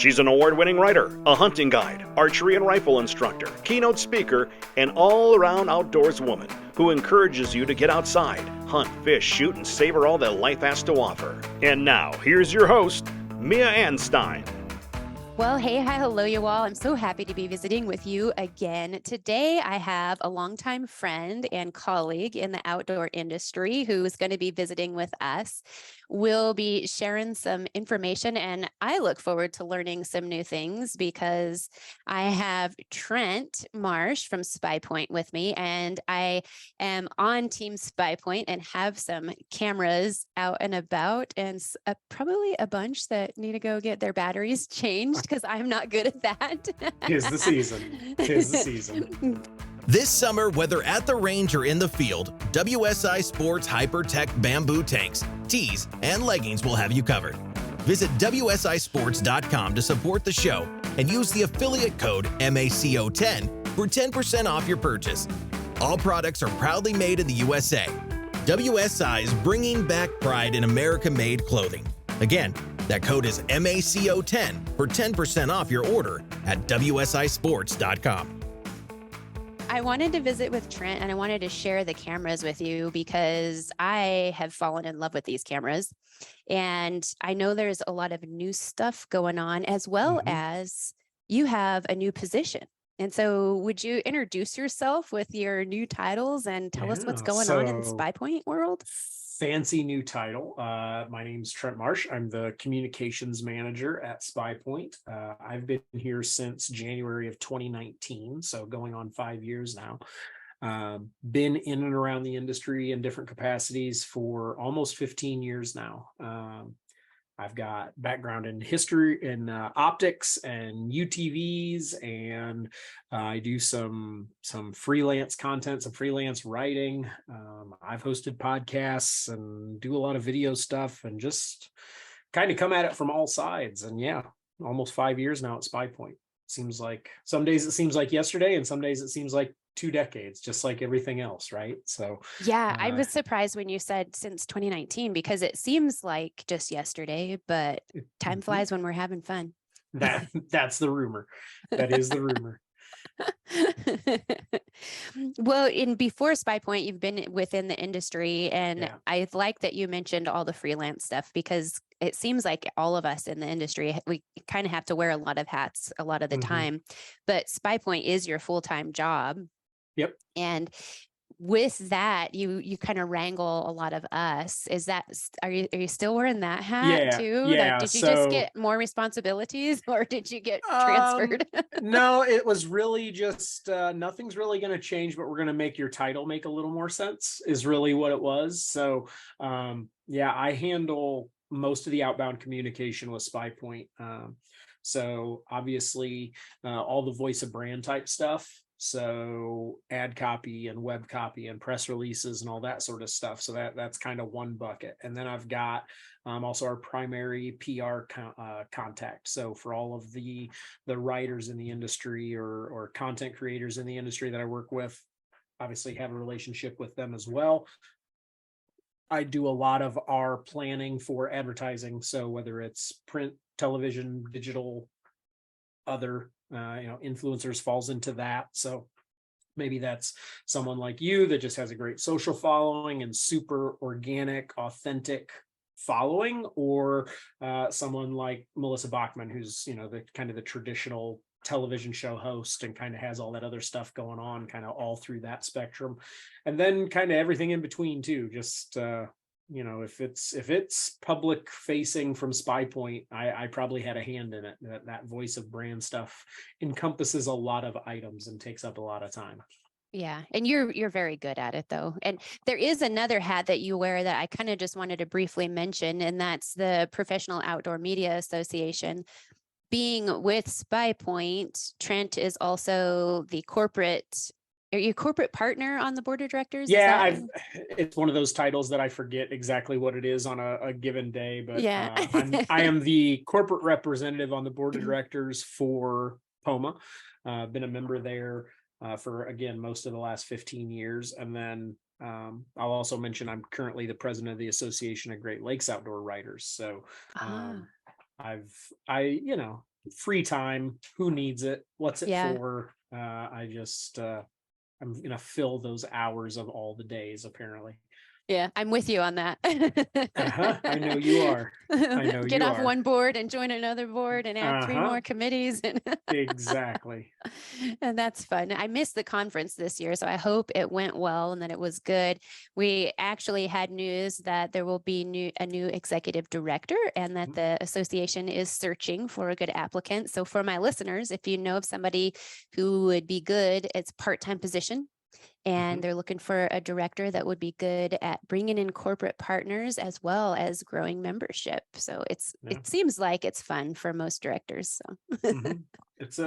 She's an award-winning writer, a hunting guide, archery and rifle instructor, keynote speaker, and all-around outdoors woman who encourages you to get outside, hunt, fish, shoot, and savor all that life has to offer. And now, here's your host, Mia Anstine. Well, hey, hi, hello, you all. I'm so happy to be visiting with you again. Today, I have a longtime friend and colleague in the outdoor industry who's going to be visiting with us. We'll be sharing some information, and I look forward to learning some new things because I have Trent Marsh from SPYPOINT with me, and I am on Team SPYPOINT and have some cameras out and about, and probably a bunch that need to go get their batteries changed because I'm not good at that. 'Tis the season. 'Tis the season. This summer, whether at the range or in the field, WSI Sports Hypertech bamboo tanks, tees, and leggings will have you covered. Visit WSISports.com to support the show and use the affiliate code MACO10 for 10% off your purchase. All products are proudly made in the USA. WSI is bringing back pride in America-made clothing. Again, that code is MACO10 for 10% off your order at WSISports.com. I wanted to visit with Trent and I wanted to share the cameras with you because I have fallen in love with these cameras. And I know there's a lot of new stuff going on, as well as you have a new position. And so would you introduce yourself with your new titles and tell us what's going on in the SPYPOINT world? Fancy new title. My name's Trent Marsh. I'm the communications manager at SPYPOINT. I've been here since January of 2019, so going on 5 years now. Been in and around the industry in different capacities for almost 15 years now. I've got background in history in optics and UTVs, and I do some freelance content, some freelance writing. I've hosted podcasts and do a lot of video stuff and just kind of come at it from all sides. And yeah, almost 5 years now at SPYPOINT. Seems like some days it seems like yesterday, and some days it seems like 2 decades, just like everything else, right? So yeah, I was surprised when you said since 2019 because it seems like just yesterday, but time flies when we're having fun. That's the rumor. That is the rumor. Well, before SPYPOINT, you've been within the industry, and I like that you mentioned all the freelance stuff because it seems like all of us in the industry, we kind of have to wear a lot of hats a lot of the time, but SPYPOINT is your full-time job. Yep. And with that, you kind of wrangle a lot of us. Are you still wearing that hat too? Yeah. Did you just get more responsibilities or did you get transferred? No, it was really just nothing's really going to change, but we're going to make your title make a little more sense is really what it was. So I handle most of the outbound communication with SPYPOINT. So obviously all the voice of brand type stuff. So ad copy and web copy and press releases and all that sort of stuff. So that's kind of one bucket. And then I've got also our primary PR contact. So for all of the writers in the industry or content creators in the industry that I work with, obviously have a relationship with them as well. I do a lot of our planning for advertising. So whether it's print, television, digital, other influencers falls into that. So maybe that's someone like you that just has a great social following and super organic, authentic following, or someone like Melissa Bachman, who's the kind of the traditional television show host and kind of has all that other stuff going on kind of all through that spectrum, and then kind of everything in between too. Just if it's public facing from SPYPOINT, I probably had a hand in it. That voice of brand stuff encompasses a lot of items and takes up a lot of time. Yeah. And you're very good at it though. And there is another hat that you wear that I kind of just wanted to briefly mention, and that's the Professional Outdoor Media Association. Being with SPYPOINT, Trent is also the corporate. Are you a corporate partner on the board of directors? Yeah, it's one of those titles that I forget exactly what it is on a given day, but yeah. I am the corporate representative on the board of directors for POMA. Been a member there for, again, most of the last 15 years. And then I'll also mention I'm currently the president of the Association of Great Lakes Outdoor Writers. So I free time, who needs it? What's it Yeah. for? I'm gonna fill those hours of all the days, apparently. Yeah, I'm with you on that. I know you are. I know Get you off are. one board and join another board and add 3 more committees. Exactly. And that's fun. I missed the conference this year, so I hope it went well and that it was good. We actually had news that there will be a new executive director and that the association is searching for a good applicant. So for my listeners, if you know of somebody who would be good, it's part-time position. And they're looking for a director that would be good at bringing in corporate partners as well as growing membership. So it seems like it's fun for most directors. So it's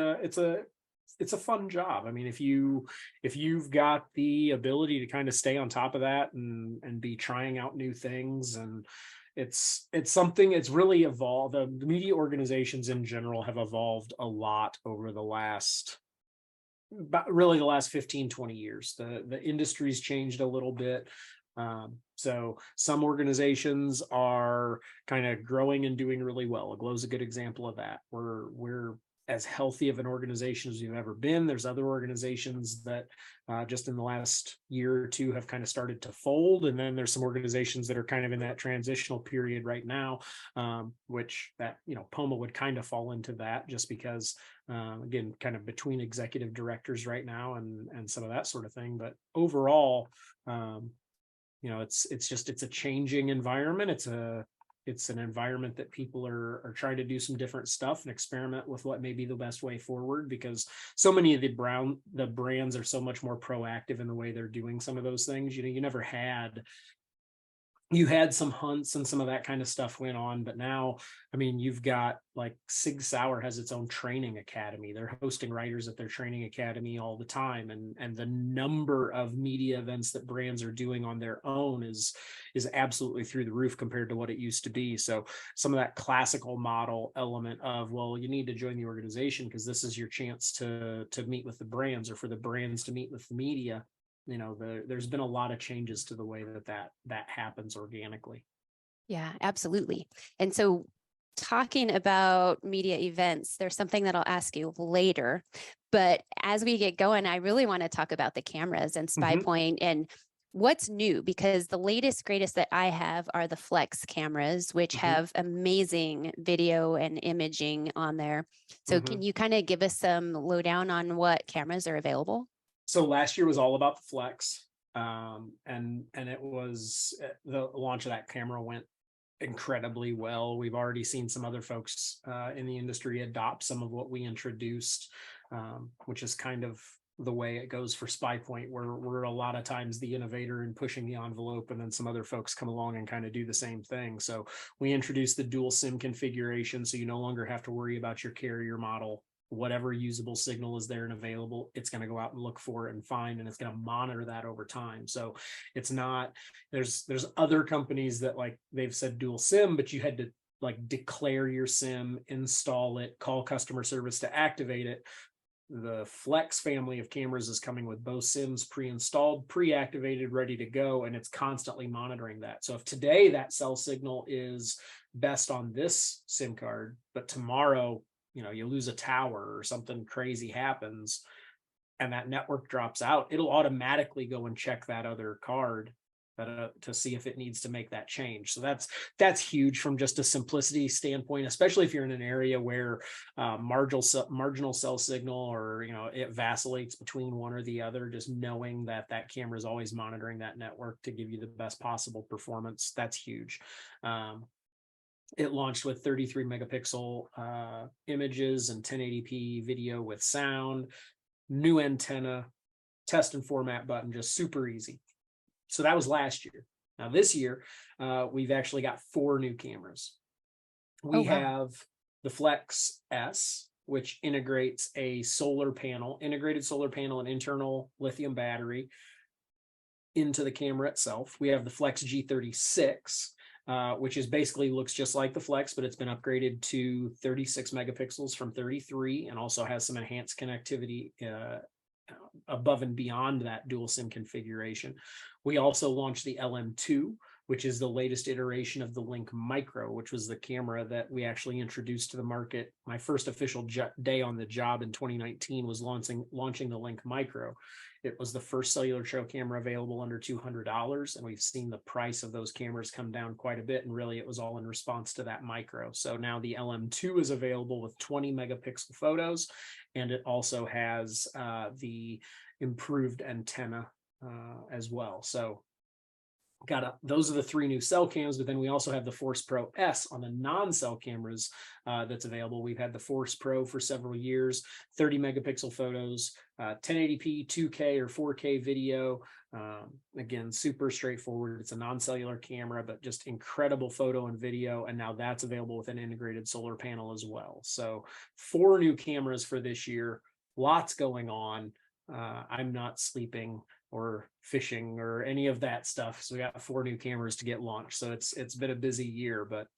a fun job. I mean, if you've got the ability to kind of stay on top of that and be trying out new things, and it's something, it's really evolved. The media organizations in general have evolved a lot over the last, about really the last 15-20 years. The industry's changed a little bit. So some organizations are kind of growing and doing really well. Aglow's a good example of that. We're as healthy of an organization as we've ever been. There's other organizations that just in the last year or two have kind of started to fold. And then there's some organizations that are kind of in that transitional period right now, which that, POMA would kind of fall into that, just because, again, kind of between executive directors right now and some of that sort of thing. But overall, it's a changing environment. It's an environment that people are trying to do some different stuff and experiment with what may be the best way forward, because so many of the brands are so much more proactive in the way they're doing some of those things. You had some hunts and some of that kind of stuff went on, but now, I mean, you've got like Sig Sauer has its own training academy. They're hosting writers at their training academy all the time. And the number of media events that brands are doing on their own is absolutely through the roof compared to what it used to be. So some of that classical model element of, well, you need to join the organization because this is your chance to meet with the brands, or for the brands to meet with the media. There's been a lot of changes to the way that happens organically. Yeah, absolutely. And so talking about media events, there's something that I'll ask you later, but as we get going, I really want to talk about the cameras and SPYPOINT and what's new, because the latest, greatest that I have are the Flex cameras, which have amazing video and imaging on there. So can you kind of give us some lowdown on what cameras are available? So last year was all about the Flex, and it was the launch of that camera went incredibly well. We've already seen some other folks in the industry adopt some of what we introduced, which is kind of the way it goes for SPYPOINT, where we're a lot of times the innovator in pushing the envelope, and then some other folks come along and kind of do the same thing. So we introduced the dual SIM configuration, so you no longer have to worry about your carrier model. Whatever usable signal is there and available, it's going to go out and look for it and find, and it's going to monitor that over time. So it's not, there's other companies that like they've said dual SIM, but you had to like declare your SIM, install it, call customer service to activate it. The Flex family of cameras is coming with both SIMs pre-installed, pre-activated, ready to go, and it's constantly monitoring that. So if today that cell signal is best on this SIM card, but tomorrow you lose a tower or something crazy happens and that network drops out, it'll automatically go and check that other card to see if it needs to make that change. So that's huge from just a simplicity standpoint, especially if you're in an area where marginal cell signal, or it vacillates between one or the other. Just knowing that camera is always monitoring that network to give you the best possible performance, that's huge. It launched with 33 megapixel images and 1080p video with sound, new antenna, test and format button, just super easy. So that was last year. Now this year, we've actually got 4 new cameras. We have the Flex S, which integrates a integrated solar panel and internal lithium battery into the camera itself. We have the Flex G36, which is basically looks just like the Flex, but it's been upgraded to 36 megapixels from 33, and also has some enhanced connectivity above and beyond that dual SIM configuration. We also launched the LM2, which is the latest iteration of the Link Micro, which was the camera that we actually introduced to the market. My first official day on the job in 2019 was launching the Link Micro. It was the first cellular trail camera available under $200, and we've seen the price of those cameras come down quite a bit, and really it was all in response to that Micro. So now the LM2 is available with 20 megapixel photos, and it also has the improved antenna as well. So those are the 3 new cell cams, but then we also have the Force Pro S on the non-cell cameras that's available. We've had the Force Pro for several years, 30 megapixel photos, 1080p, 2K or 4K video. Again, super straightforward. It's a non-cellular camera, but just incredible photo and video. And now that's available with an integrated solar panel as well. So 4 new cameras for this year, lots going on. I'm not sleeping or fishing or any of that stuff. So we got 4 new cameras to get launched. So it's been a busy year, but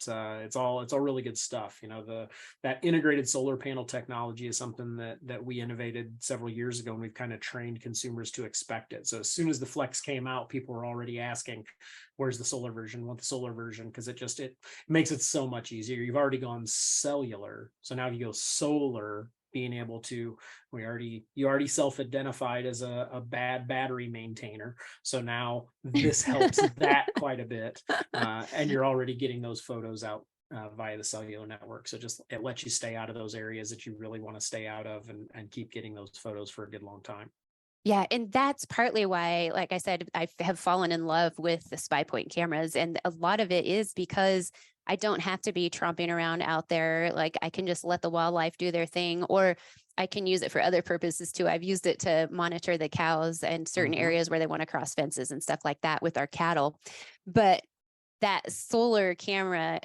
it's all really good stuff. You know, that integrated solar panel technology is something that we innovated several years ago, and we've kind of trained consumers to expect it. So as soon as the Flex came out, people were already asking, where's the solar version? Want the solar version? Because it makes it so much easier. You've already gone cellular. So now if you go solar, being able to, you already self-identified as a bad battery maintainer. So now this helps that quite a bit. And you're already getting those photos out via the cellular network. So it lets you stay out of those areas that you really want to stay out of and keep getting those photos for a good long time. Yeah, and that's partly why, like I said, I have fallen in love with the SPYPOINT cameras. And a lot of it is because I don't have to be tromping around out there. Like, I can just let the wildlife do their thing, or I can use it for other purposes too. I've used it to monitor the cows and certain areas where they want to cross fences and stuff like that with our cattle. But that solar camera,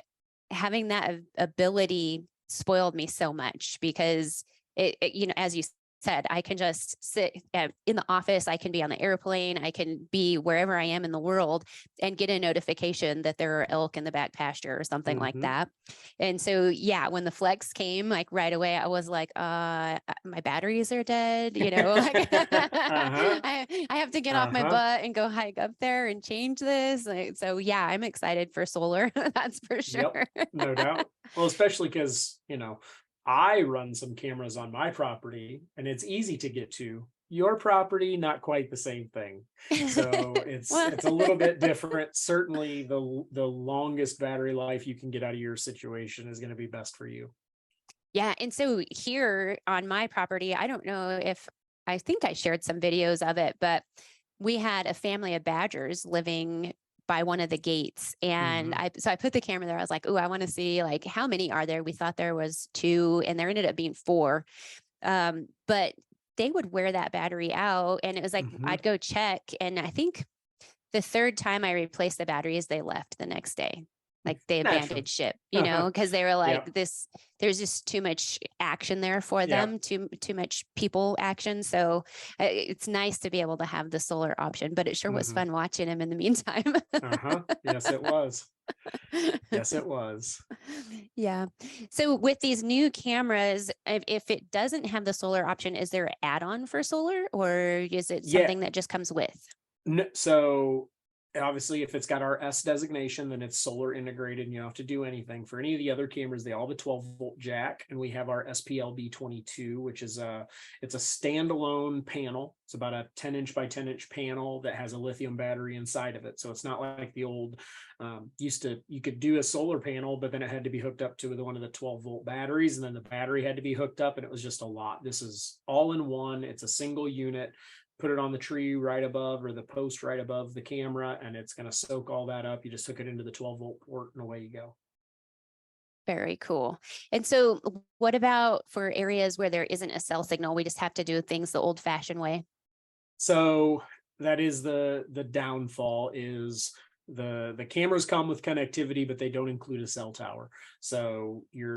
having that ability spoiled me so much, because it you know, as you said, I can just sit in the office, I can be on the airplane, I can be wherever I am in the world and get a notification that there are elk in the back pasture or something like that. And so, yeah, when the Flex came, like right away, I was like, my batteries are dead, you know, like I have to get off my butt and go hike up there and change this. So yeah, I'm excited for solar. That's for sure. Yep, no doubt. Well, especially because, you know, I run some cameras on my property and it's easy to get to. Your property, not quite the same thing. So it's a little bit different. Certainly the longest battery life you can get out of your situation is going to be best for you. Yeah. And so here on my property, I don't know if, I think I shared some videos of it, but we had a family of badgers living by one of the gates. And I put the camera there. I was like, oh, I want to see, like, how many are there? We thought there was 2 and there ended up being 4. But they would wear that battery out, and it was like, I'd go check. And I think the 3rd time I replaced the batteries, they left the next day. Like, they abandoned ship, you know, because they were like, there's just too much action there for them, too much people action. So it's nice to be able to have the solar option, but it sure was fun watching him in the meantime. Yes, it was. Yes, it was. Yeah. So with these new cameras, if it doesn't have the solar option, is there an add-on for solar, or is it something that just comes with? No, so obviously, if it's got our S designation, then it's solar integrated and you don't have to do anything. For any of the other cameras, they all have a 12-volt jack, and we have our SPLB22, which is it's a standalone panel. It's about a 10-inch by 10-inch panel that has a lithium battery inside of it. So it's not like the old you could do a solar panel, but then it had to be hooked up to one of the 12-volt batteries, and then the battery had to be hooked up, and it was just a lot. This is all in one. It's a single unit. Put it on the tree right above, or the post right above the camera, and it's going to soak all that up. You just hook it into the 12-volt port and away you go. Very cool. And so what about for areas where there isn't a cell signal? We just have to do things the old-fashioned way. So that is the downfall, is the cameras come with connectivity, but they don't include a cell tower. So you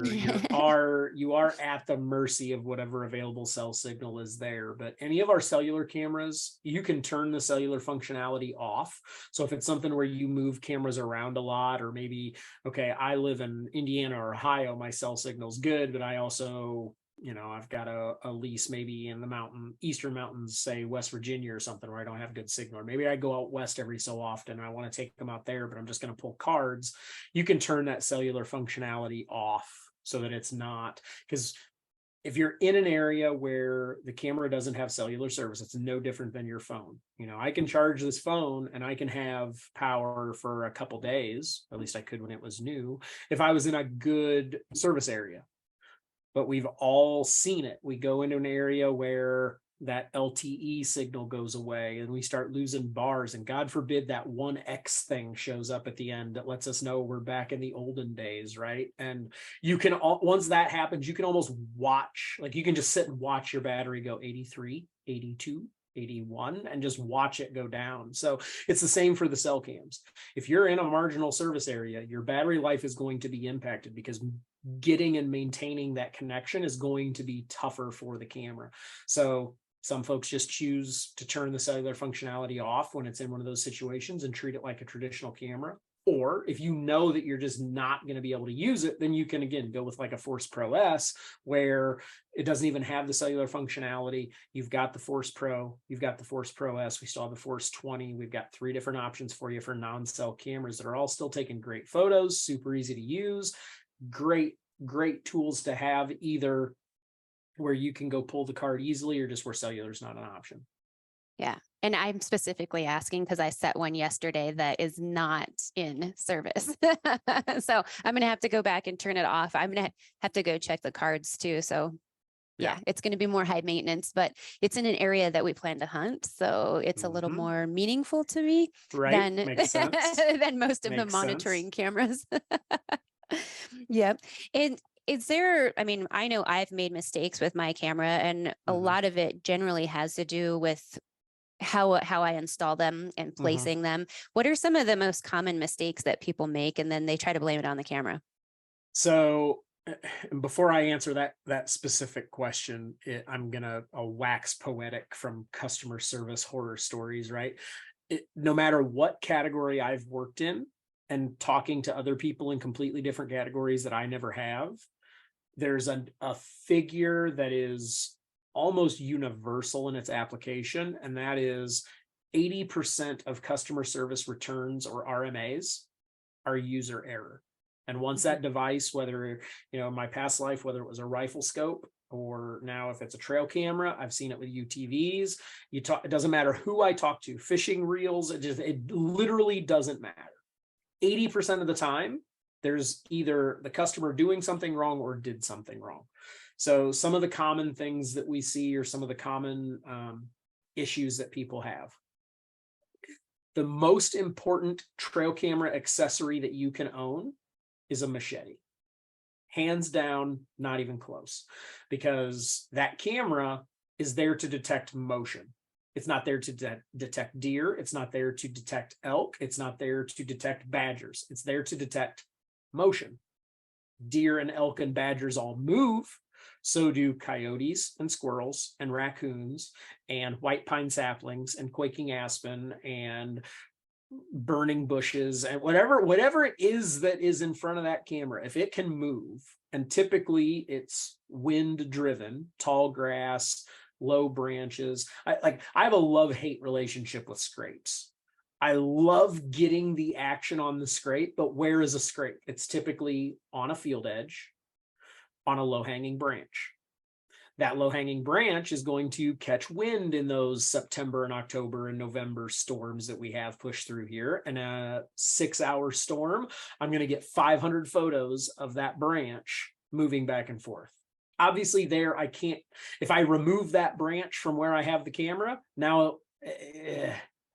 are at the mercy of whatever available cell signal is there. But any of our cellular cameras, you can turn the cellular functionality off. So if it's something where you move cameras around a lot, or maybe, okay, I live in Indiana or Ohio, my cell signal's good, but I also I've got a lease maybe in the eastern mountains, say West Virginia or something, where I don't have good signal. Or maybe I go out west every so often. I want to take them out there, but I'm just going to pull cards. You can turn that cellular functionality off so that it's not, because if you're in an area where the camera doesn't have cellular service, it's no different than your phone. I can charge this phone and I can have power for a couple days. At least I could when it was new, if I was in a good service area. But we've all seen it. We go into an area where that LTE signal goes away and we start losing bars, and God forbid that 1X thing shows up at the end that lets us know we're back in the olden days, right? And you can, once that happens, you can almost watch, like you can just sit and watch your battery go 83, 82, 81 and just watch it go down. So it's the same for the cell cams. If you're in a marginal service area, your battery life is going to be impacted because getting and maintaining that connection is going to be tougher for the camera. So some folks just choose to turn the cellular functionality off when it's in one of those situations and treat it like a traditional camera. Or if you know that you're just not going to be able to use it, then you can, again, go with like a Force Pro S, where it doesn't even have the cellular functionality. You've got the Force Pro, you've got the Force Pro S, we still have the Force 20. We've got 3 different options for you for non-cell cameras that are all still taking great photos, super easy to use, great tools to have, either where you can go pull the card easily or just where cellular is not an option. Yeah. And I'm specifically asking because I set one yesterday that is not in service. So I'm going to have to go back and turn it off. I'm going to have to go check the cards too. So yeah, it's going to be more high maintenance, but it's in an area that we plan to hunt. So it's a little more meaningful to me than, than most of the monitoring cameras. Yep. And is there, I mean, I know I've made mistakes with my camera, and a lot of it generally has to do with how I install them and placing them. What are some of the most common mistakes that people make, and then they try to blame it on the camera? So before I answer that specific question, I'm gonna wax poetic from customer service horror stories, right? No matter what category I've worked in, and talking to other people in completely different categories that I never have, there's a figure that is almost universal in its application, and that is 80% of customer service returns, or RMAs, are user error. And once that device, whether, in my past life, whether it was a rifle scope, or now if it's a trail camera, I've seen it with UTVs, it doesn't matter who I talk to, fishing reels, it literally doesn't matter. 80% of the time, there's either the customer doing something wrong or did something wrong. So some of the common things that we see, or some of the common issues that people have. The most important trail camera accessory that you can own is a machete. Hands down, not even close, because that camera is there to detect motion. It's not there to detect deer. It's not there to detect elk. It's not there to detect badgers. It's there to detect motion. Deer and elk and badgers all move. So do coyotes and squirrels and raccoons and white pine saplings and quaking aspen and burning bushes and whatever it is that is in front of that camera. If it can move, and typically it's wind driven, tall grass, low branches. I have a love-hate relationship with scrapes. I love getting the action on the scrape, but where is a scrape? It's typically on a field edge, on a low-hanging branch. That low-hanging branch is going to catch wind in those September and October and November storms that we have pushed through here. And a 6-hour storm, I'm going to get 500 photos of that branch moving back and forth. Obviously there, I can't, if I remove that branch from where I have the camera, now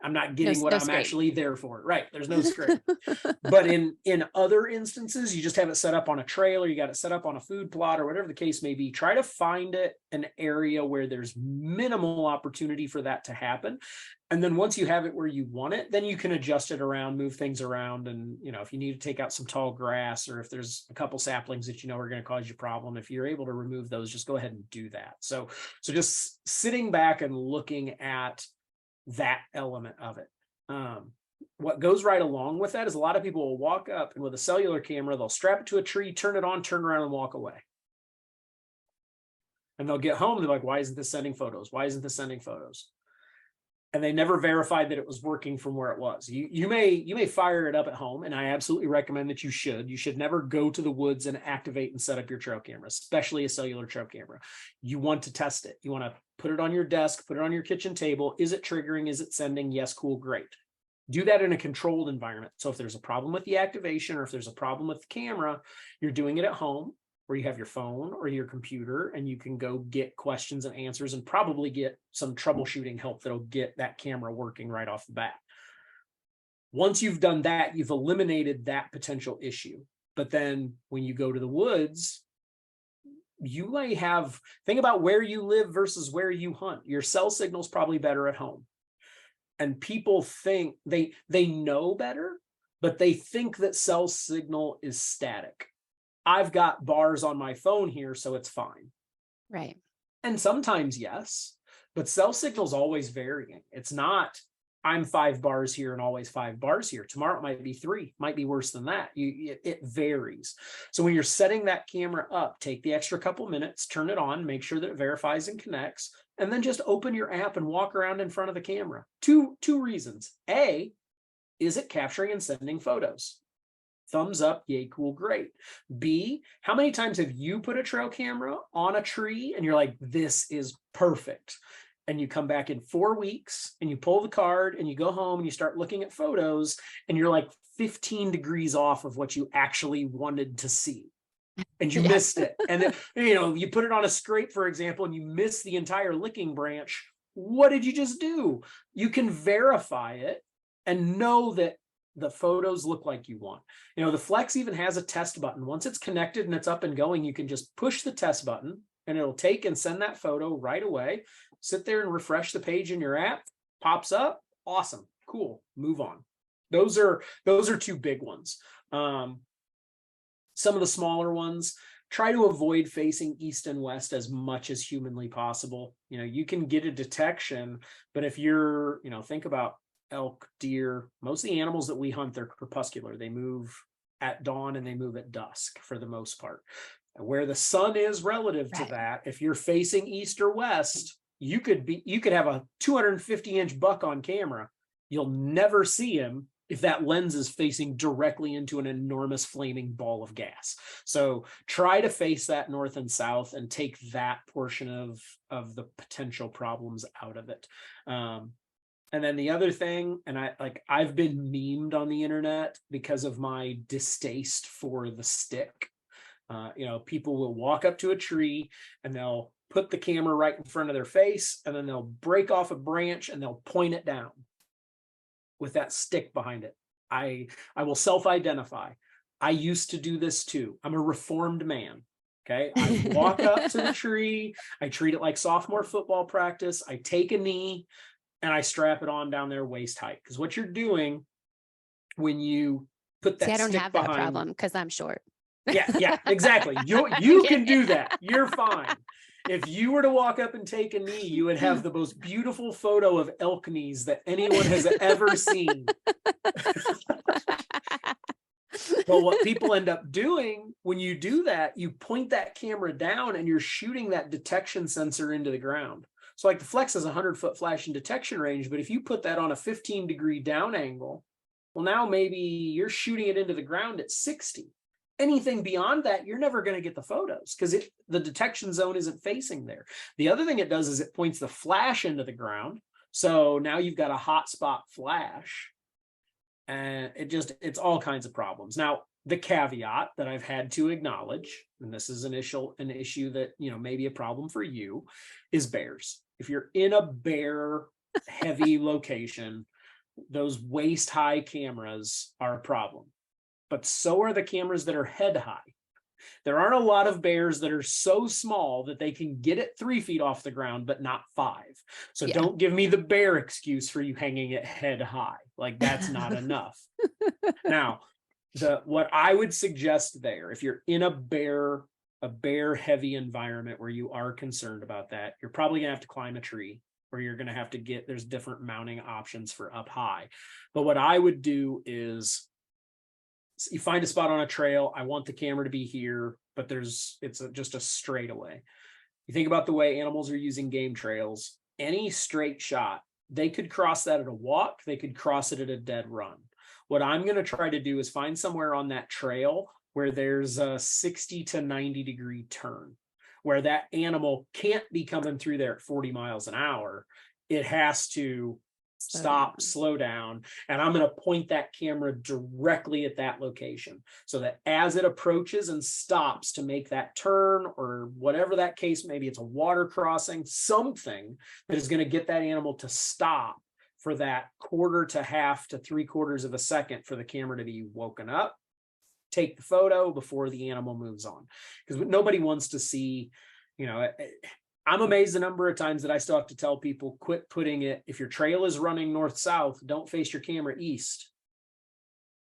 I'm not getting what I'm actually there for. Right. There's no scrape. But in other instances, you just have it set up on a trailer, you got it set up on a food plot, or whatever the case may be. Try to find an area where there's minimal opportunity for that to happen. And then once you have it where you want it, then you can adjust it around, move things around. And, if you need to take out some tall grass, or if there's a couple saplings that are going to cause you a problem, if you're able to remove those, just go ahead and do that. So just sitting back and looking at that element of it. What goes right along with that is a lot of people will walk up and with a cellular camera, they'll strap it to a tree, turn it on, turn around and walk away. And they'll get home, they're like, why isn't this sending photos? Why isn't this sending photos? And they never verified that it was working from where it was. You may fire it up at home, and I absolutely recommend that you should. You should never go to the woods and activate and set up your trail camera, especially a cellular trail camera. You want to test it. You want to put it on your desk, put it on your kitchen table. Is it triggering? Is it sending? Yes, cool, great. Do that in a controlled environment. So if there's a problem with the activation, or if there's a problem with the camera, you're doing it at home, where you have your phone or your computer, and you can go get questions and answers and probably get some troubleshooting help that'll get that camera working right off the bat. Once you've done that, you've eliminated that potential issue. But then when you go to the woods, you may have, think about where you live versus where you hunt. Your cell signal's probably better at home. And people think they know better, but they think that cell signal is static. I've got bars on my phone here, so it's fine. Right. And sometimes, yes, but cell signal's always varying. It's not, I'm 5 bars here and always 5 bars here. Tomorrow it might be 3, might be worse than that. It varies. So when you're setting that camera up, take the extra couple minutes, turn it on, make sure that it verifies and connects, and then just open your app and walk around in front of the camera. Two reasons. A, is it capturing and sending photos? Thumbs up, yay, cool, great. B, how many times have you put a trail camera on a tree and you're like, this is perfect? And you come back in 4 weeks and you pull the card and you go home and you start looking at photos and you're like 15 degrees off of what you actually wanted to see. And you missed it. And then, you put it on a scrape, for example, and you miss the entire licking branch. What did you just do? You can verify it and know that the photos look like you want. The Flex even has a test button. Once it's connected and it's up and going, you can just push the test button and it'll take and send that photo right away. Sit there and refresh the page in your app, pops up. Awesome. Cool. Move on. Those are 2 big ones. Some of the smaller ones, try to avoid facing east and west as much as humanly possible. You can get a detection, but if you're, think about elk, deer, most of the animals that we hunt, they're crepuscular. They move at dawn and they move at dusk for the most part. Where the sun is relative to that, if you're facing east or west, you could have a 250-inch buck on camera. You'll never see him if that lens is facing directly into an enormous flaming ball of gas. So try to face that north and south and take that portion of the potential problems out of it. And then the other thing, and I've been memed on the internet because of my distaste for the stick. People will walk up to a tree and they'll put the camera right in front of their face, and then they'll break off a branch and they'll point it down with that stick behind it. I will self-identify. I used to do this too. I'm a reformed man. Okay. I walk up to the tree. I treat it like sophomore football practice. I take a knee and I strap it on down there waist height. Because what you're doing when you put that I don't stick have behind, that problem because I'm short. Yeah, exactly. You can do that. You're fine. If you were to walk up and take a knee, you would have the most beautiful photo of elk knees that anyone has ever seen. But what people end up doing when you do that, you point that camera down and you're shooting that detection sensor into the ground. So like the Flex has a 100-foot flash and detection range, but if you put that on a 15-degree down angle, well, now maybe you're shooting it into the ground at 60. Anything beyond that, you're never going to get the photos because the detection zone isn't facing there. The other thing it does is it points the flash into the ground. So now you've got a hot spot flash, and it's all kinds of problems. Now, the caveat that I've had to acknowledge, and this is an issue that, may be a problem for you, is bears. If you're in a bear heavy location, those waist high cameras are a problem. But so are the cameras that are head high. There aren't a lot of bears that are so small that they can get it 3 feet off the ground, but not 5. So Don't give me the bear excuse for you hanging it head high. Like that's not enough. Now, what I would suggest there, if you're in a bear heavy environment where you are concerned about that, you're probably gonna have to climb a tree, or you're gonna have to there's different mounting options for up high. But what I would do is, you find a spot on a trail. I want the camera to be here, but it's just a straightaway. You think about the way animals are using game trails, any straight shot, they could cross that at a walk, they could cross it at a dead run. What I'm going to try to do is find somewhere on that trail where there's a 60 to 90 degree turn, where that animal can't be coming through there at 40 miles an hour. It has to stop, slow down, and I'm going to point that camera directly at that location so that as it approaches and stops to make that turn, or whatever that case, maybe it's a water crossing, something that is going to get that animal to stop for that quarter to half to 3/4 of a second for the camera to be woken up, take the photo before the animal moves on. Because nobody wants to see, you know, I'm amazed the number of times that I still have to tell people, quit putting it, if your trail is running north-south, don't face your camera east.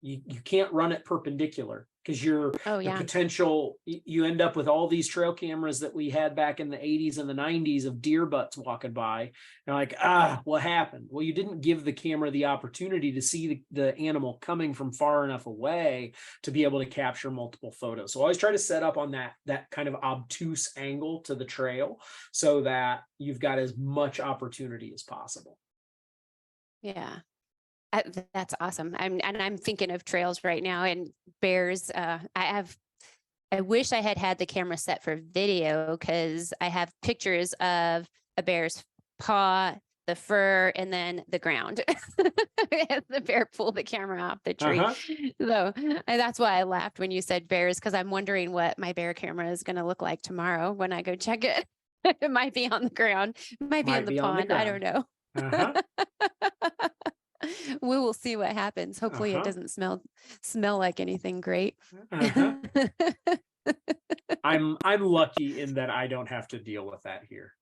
You can't run it perpendicular, because you're the potential, you end up with all these trail cameras that we had back in the 80s and the 90s of deer butts walking by. And like, what happened? Well, you didn't give the camera the opportunity to see the animal coming from far enough away to be able to capture multiple photos. So I always try to set up on that kind of obtuse angle to the trail so that you've got as much opportunity as possible. Yeah. That's awesome. I'm thinking of trails right now, and bears. I wish I had the camera set for video, because I have pictures of a bear's paw, the fur, and then the ground. The bear pulled the camera off the tree. So that's why I laughed when you said bears, because I'm wondering what my bear camera is going to look like tomorrow when I go check it. It might be on the ground, might be in the pond. I don't know. We will see what happens. Hopefully it doesn't smell like anything great. I'm lucky in that I don't have to deal with that here.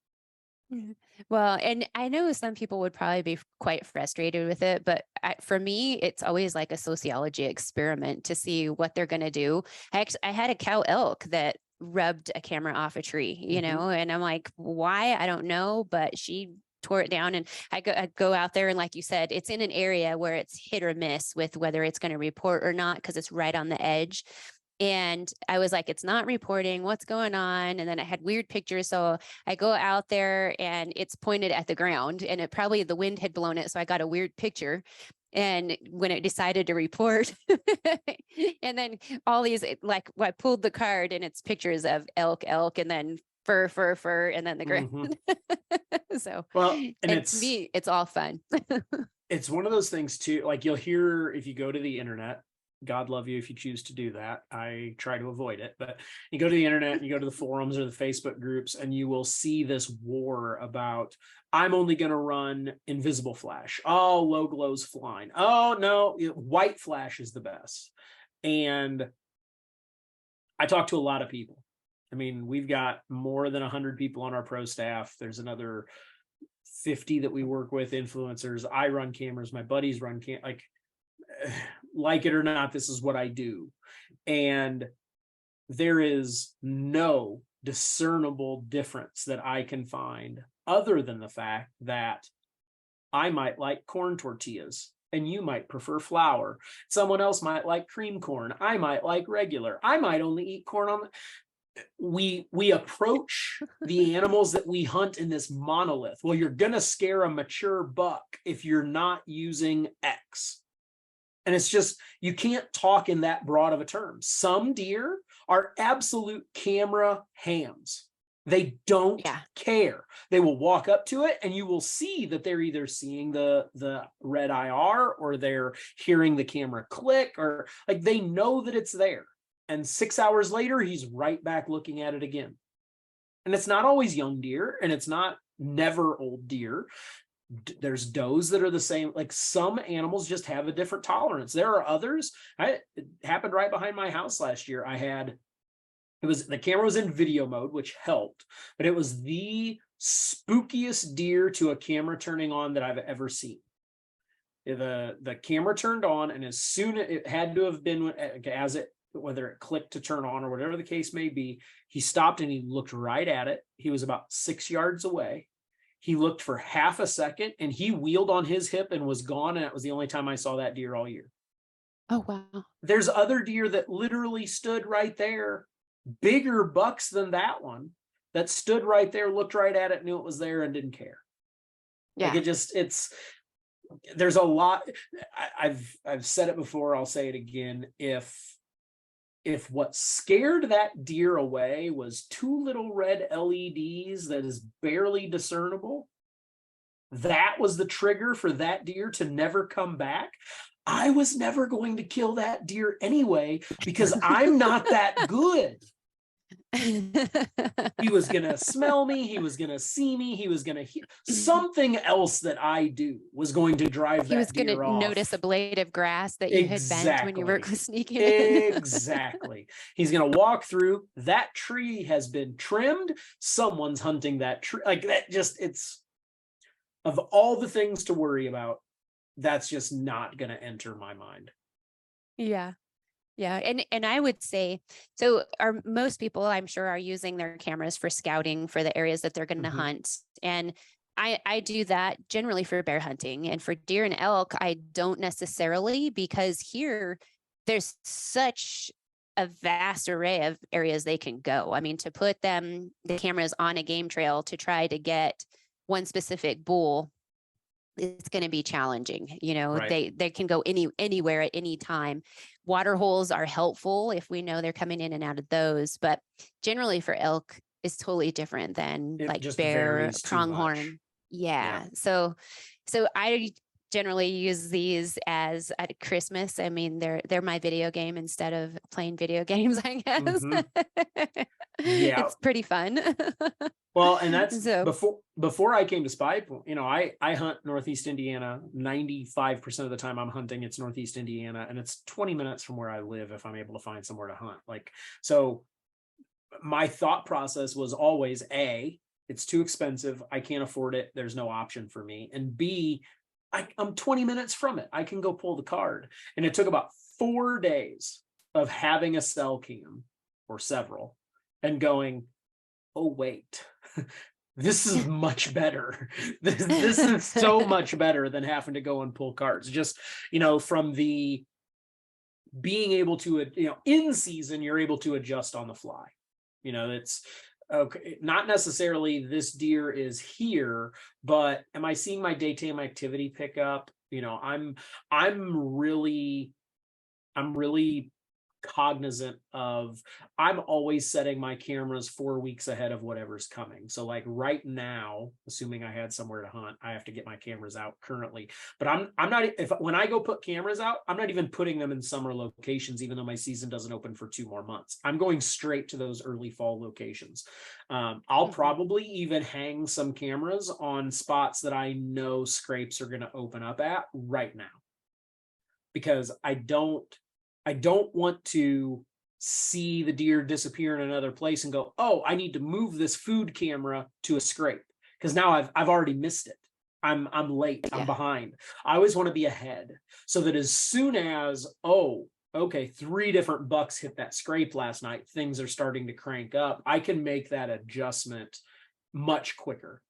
Well, and I know some people would probably be quite frustrated with it, but for me, it's always like a sociology experiment to see what they're going to do. I had a cow elk that rubbed a camera off a tree, you know, and I'm like, why? I don't know, but she tore it down. And I go out there, and like you said, it's in an area where it's hit or miss with whether it's going to report or not, because it's right on the edge. And I was like, it's not reporting, what's going on? And then I had weird pictures. So I go out there and it's pointed at the ground, and it probably, the wind had blown it. So I got a weird picture. And when it decided to report, and then all these, like, I pulled the card and it's pictures of elk, and then fur, and then the ground. So, well, and to me, it's all fun. It's one of those things too, like you'll hear, if you go to the internet, God love you if you choose to do that. I try to avoid it, but you go to the internet and you go to the forums or the Facebook groups, and you will see this war about, I'm only going to run invisible flash. Oh, low glow's flying. Oh no, white flash is the best. And I talk to a lot of people. I mean, we've got more than 100 people on our pro staff. There's another 50 that we work with, influencers. I run cameras. My buddies run like it or not, this is what I do. And there is no discernible difference that I can find, other than the fact that I might like corn tortillas and you might prefer flour. Someone else might like cream corn. I might like regular. I might only eat corn on the... We approach the animals that we hunt in this monolith. Well, you're going to scare a mature buck if you're not using X. And it's just, you can't talk in that broad of a term. Some deer are absolute camera hams. They don't care. They will walk up to it and you will see that they're either seeing the red IR, or they're hearing the camera click, or like they know that it's there. And 6 hours later, he's right back looking at it again. And it's not always young deer, and it's not never old deer. There's does that are the same. Like, some animals just have a different tolerance. There are others. It happened right behind my house last year. The camera was in video mode, which helped, but it was the spookiest deer to a camera turning on that I've ever seen. The camera turned on, and as soon as it had to have been, whether it clicked to turn on or whatever the case may be, he stopped and he looked right at it. He was about 6 yards away. He looked for half a second and he wheeled on his hip and was gone. And that was the only time I saw that deer all year. Oh, wow. There's other deer that literally stood right there, bigger bucks than that one, that stood right there, looked right at it, knew it was there, and didn't care. Yeah. Like there's a lot. I've said it before, I'll say it again. If what scared that deer away was two little red LEDs that is barely discernible, that was the trigger for that deer to never come back, I was never going to kill that deer anyway, because I'm not that good. He was going to smell me. He was going to see me. He was going to hear something else that I do was going to drive that deer off. He was going to notice a blade of grass that you had bent when you were sneaking in. Exactly. He's going to walk through. That tree has been trimmed. Someone's hunting that tree. Like that it's, of all the things to worry about, that's just not going to enter my mind. Yeah. Yeah. And I would say, so most people, I'm sure, are using their cameras for scouting for the areas that they're going to hunt. And I do that generally for bear hunting, and for deer and elk, I don't necessarily, because here there's such a vast array of areas they can go. I mean, to put the cameras on a game trail to try to get one specific bull, it's going to be challenging. You know, Right. they can go anywhere at any time. Water holes are helpful if we know they're coming in and out of those, but generally for elk is totally different than It like just bear, varies too pronghorn. Yeah. So I generally use these as at Christmas. I mean, they're my video game instead of playing video games, I guess. Yeah. It's pretty fun. Well, and that's So before I came to SPYPOINT, you know, I hunt Northeast Indiana. 95% of the time I'm hunting, it's Northeast Indiana, and it's 20 minutes from where I live if I'm able to find somewhere to hunt. Like, so my thought process was always A, it's too expensive. I can't afford it. There's no option for me. And B, I'm 20 minutes from it. I can go pull the card. And it took about 4 days of having a cell cam, or several, and going, oh, wait, this is much better. This is so much better than having to go and pull cards. Just, you know, from the being able to, you know, in season, you're able to adjust on the fly. You know, it's okay. Not necessarily this deer is here, but am I seeing my daytime activity pick up? You know, I'm really cognizant of, I'm always setting my cameras 4 weeks ahead of whatever's coming. So like right now, assuming I had somewhere to hunt, I have to get my cameras out currently, but I'm not, when I go put cameras out, I'm not even putting them in summer locations, even though my season doesn't open for 2 more months. I'm going straight to those early fall locations. I'll probably even hang some cameras on spots that I know scrapes are going to open up at right now, because I don't want to see the deer disappear in another place and go, oh, I need to move this food camera to a scrape, because now I've already missed it. I'm late. I'm behind. I always want to be ahead, so that as soon as, oh, okay, 3 different bucks hit that scrape last night, things are starting to crank up, I can make that adjustment much quicker.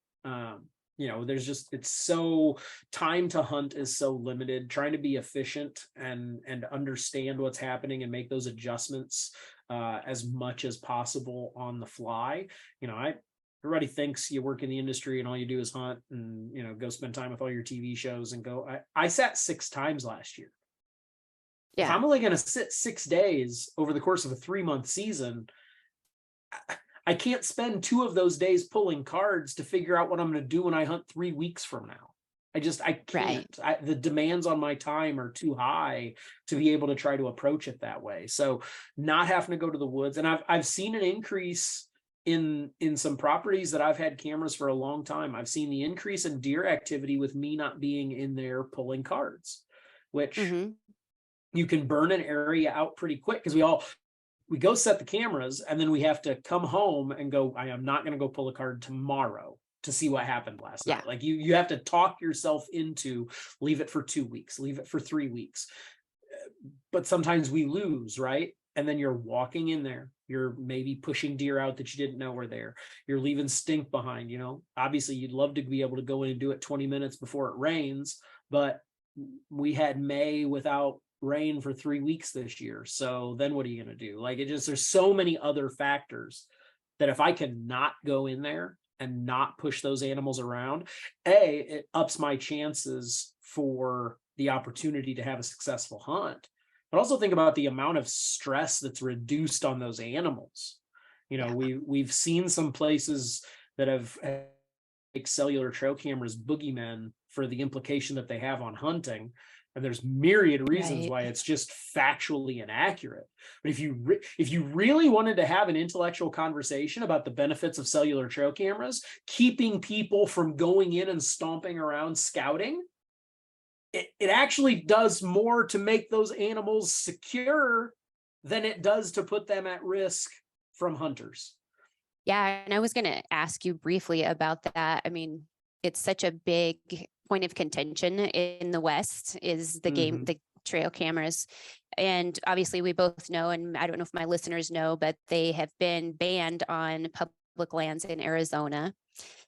You know, there's just, it's so, time to hunt is so limited. Trying to be efficient and understand what's happening and make those adjustments as much as possible on the fly. You know, everybody thinks you work in the industry and all you do is hunt and, you know, go spend time with all your TV shows and go. I sat 6 times last year. Yeah. If I'm only going to sit 6 days over the course of a 3-month season, I can't spend 2 of those days pulling cards to figure out what I'm going to do when I hunt 3 weeks from now. I can't. Right. The demands on my time are too high to be able to try to approach it that way. So not having to go to the woods. And I've seen an increase in some properties that I've had cameras for a long time. I've seen the increase in deer activity with me not being in there pulling cards, which you can burn an area out pretty quick, because we go set the cameras and then we have to come home and go, I am not going to go pull a card tomorrow to see what happened last night. Like you have to talk yourself into, leave it for 2 weeks, leave it for 3 weeks. But sometimes we lose, right? And then you're walking in there, you're maybe pushing deer out that you didn't know were there. You're leaving stink behind, you know. Obviously you'd love to be able to go in and do it 20 minutes before it rains, but we had May without rain for 3 weeks this year. So then what are you going to do? Like, there's so many other factors that if I can not go in there and not push those animals around, it ups my chances for the opportunity to have a successful hunt. But also think about the amount of stress that's reduced on those animals. You know, we've seen some places that have like cellular trail cameras boogeymen for the implication that they have on hunting. And there's myriad reasons why it's just factually inaccurate. But if you really wanted to have an intellectual conversation about the benefits of cellular trail cameras, keeping people from going in and stomping around scouting, it actually does more to make those animals secure than it does to put them at risk from hunters. Yeah, and I was going to ask you briefly about that. I mean, it's such a big point of contention in the West is the trail cameras. And obviously we both know, and I don't know if my listeners know, but they have been banned on public lands in Arizona.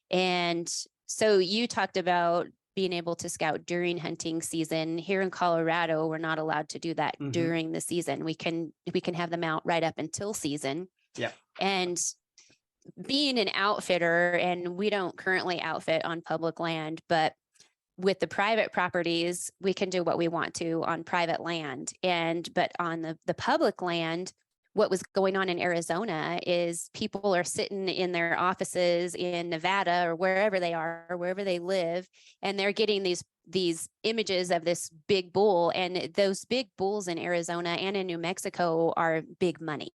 And so you talked about being able to scout during hunting season. Here in Colorado, we're not allowed to do that during the season. We can have them out right up until season. Yeah. And being an outfitter, and we don't currently outfit on public land, but with the private properties, we can do what we want to on private land. But on the public land, what was going on in Arizona is people are sitting in their offices in Nevada or wherever they are, or wherever they live, and they're getting these images of this big bull. And those big bulls in Arizona and in New Mexico are big money.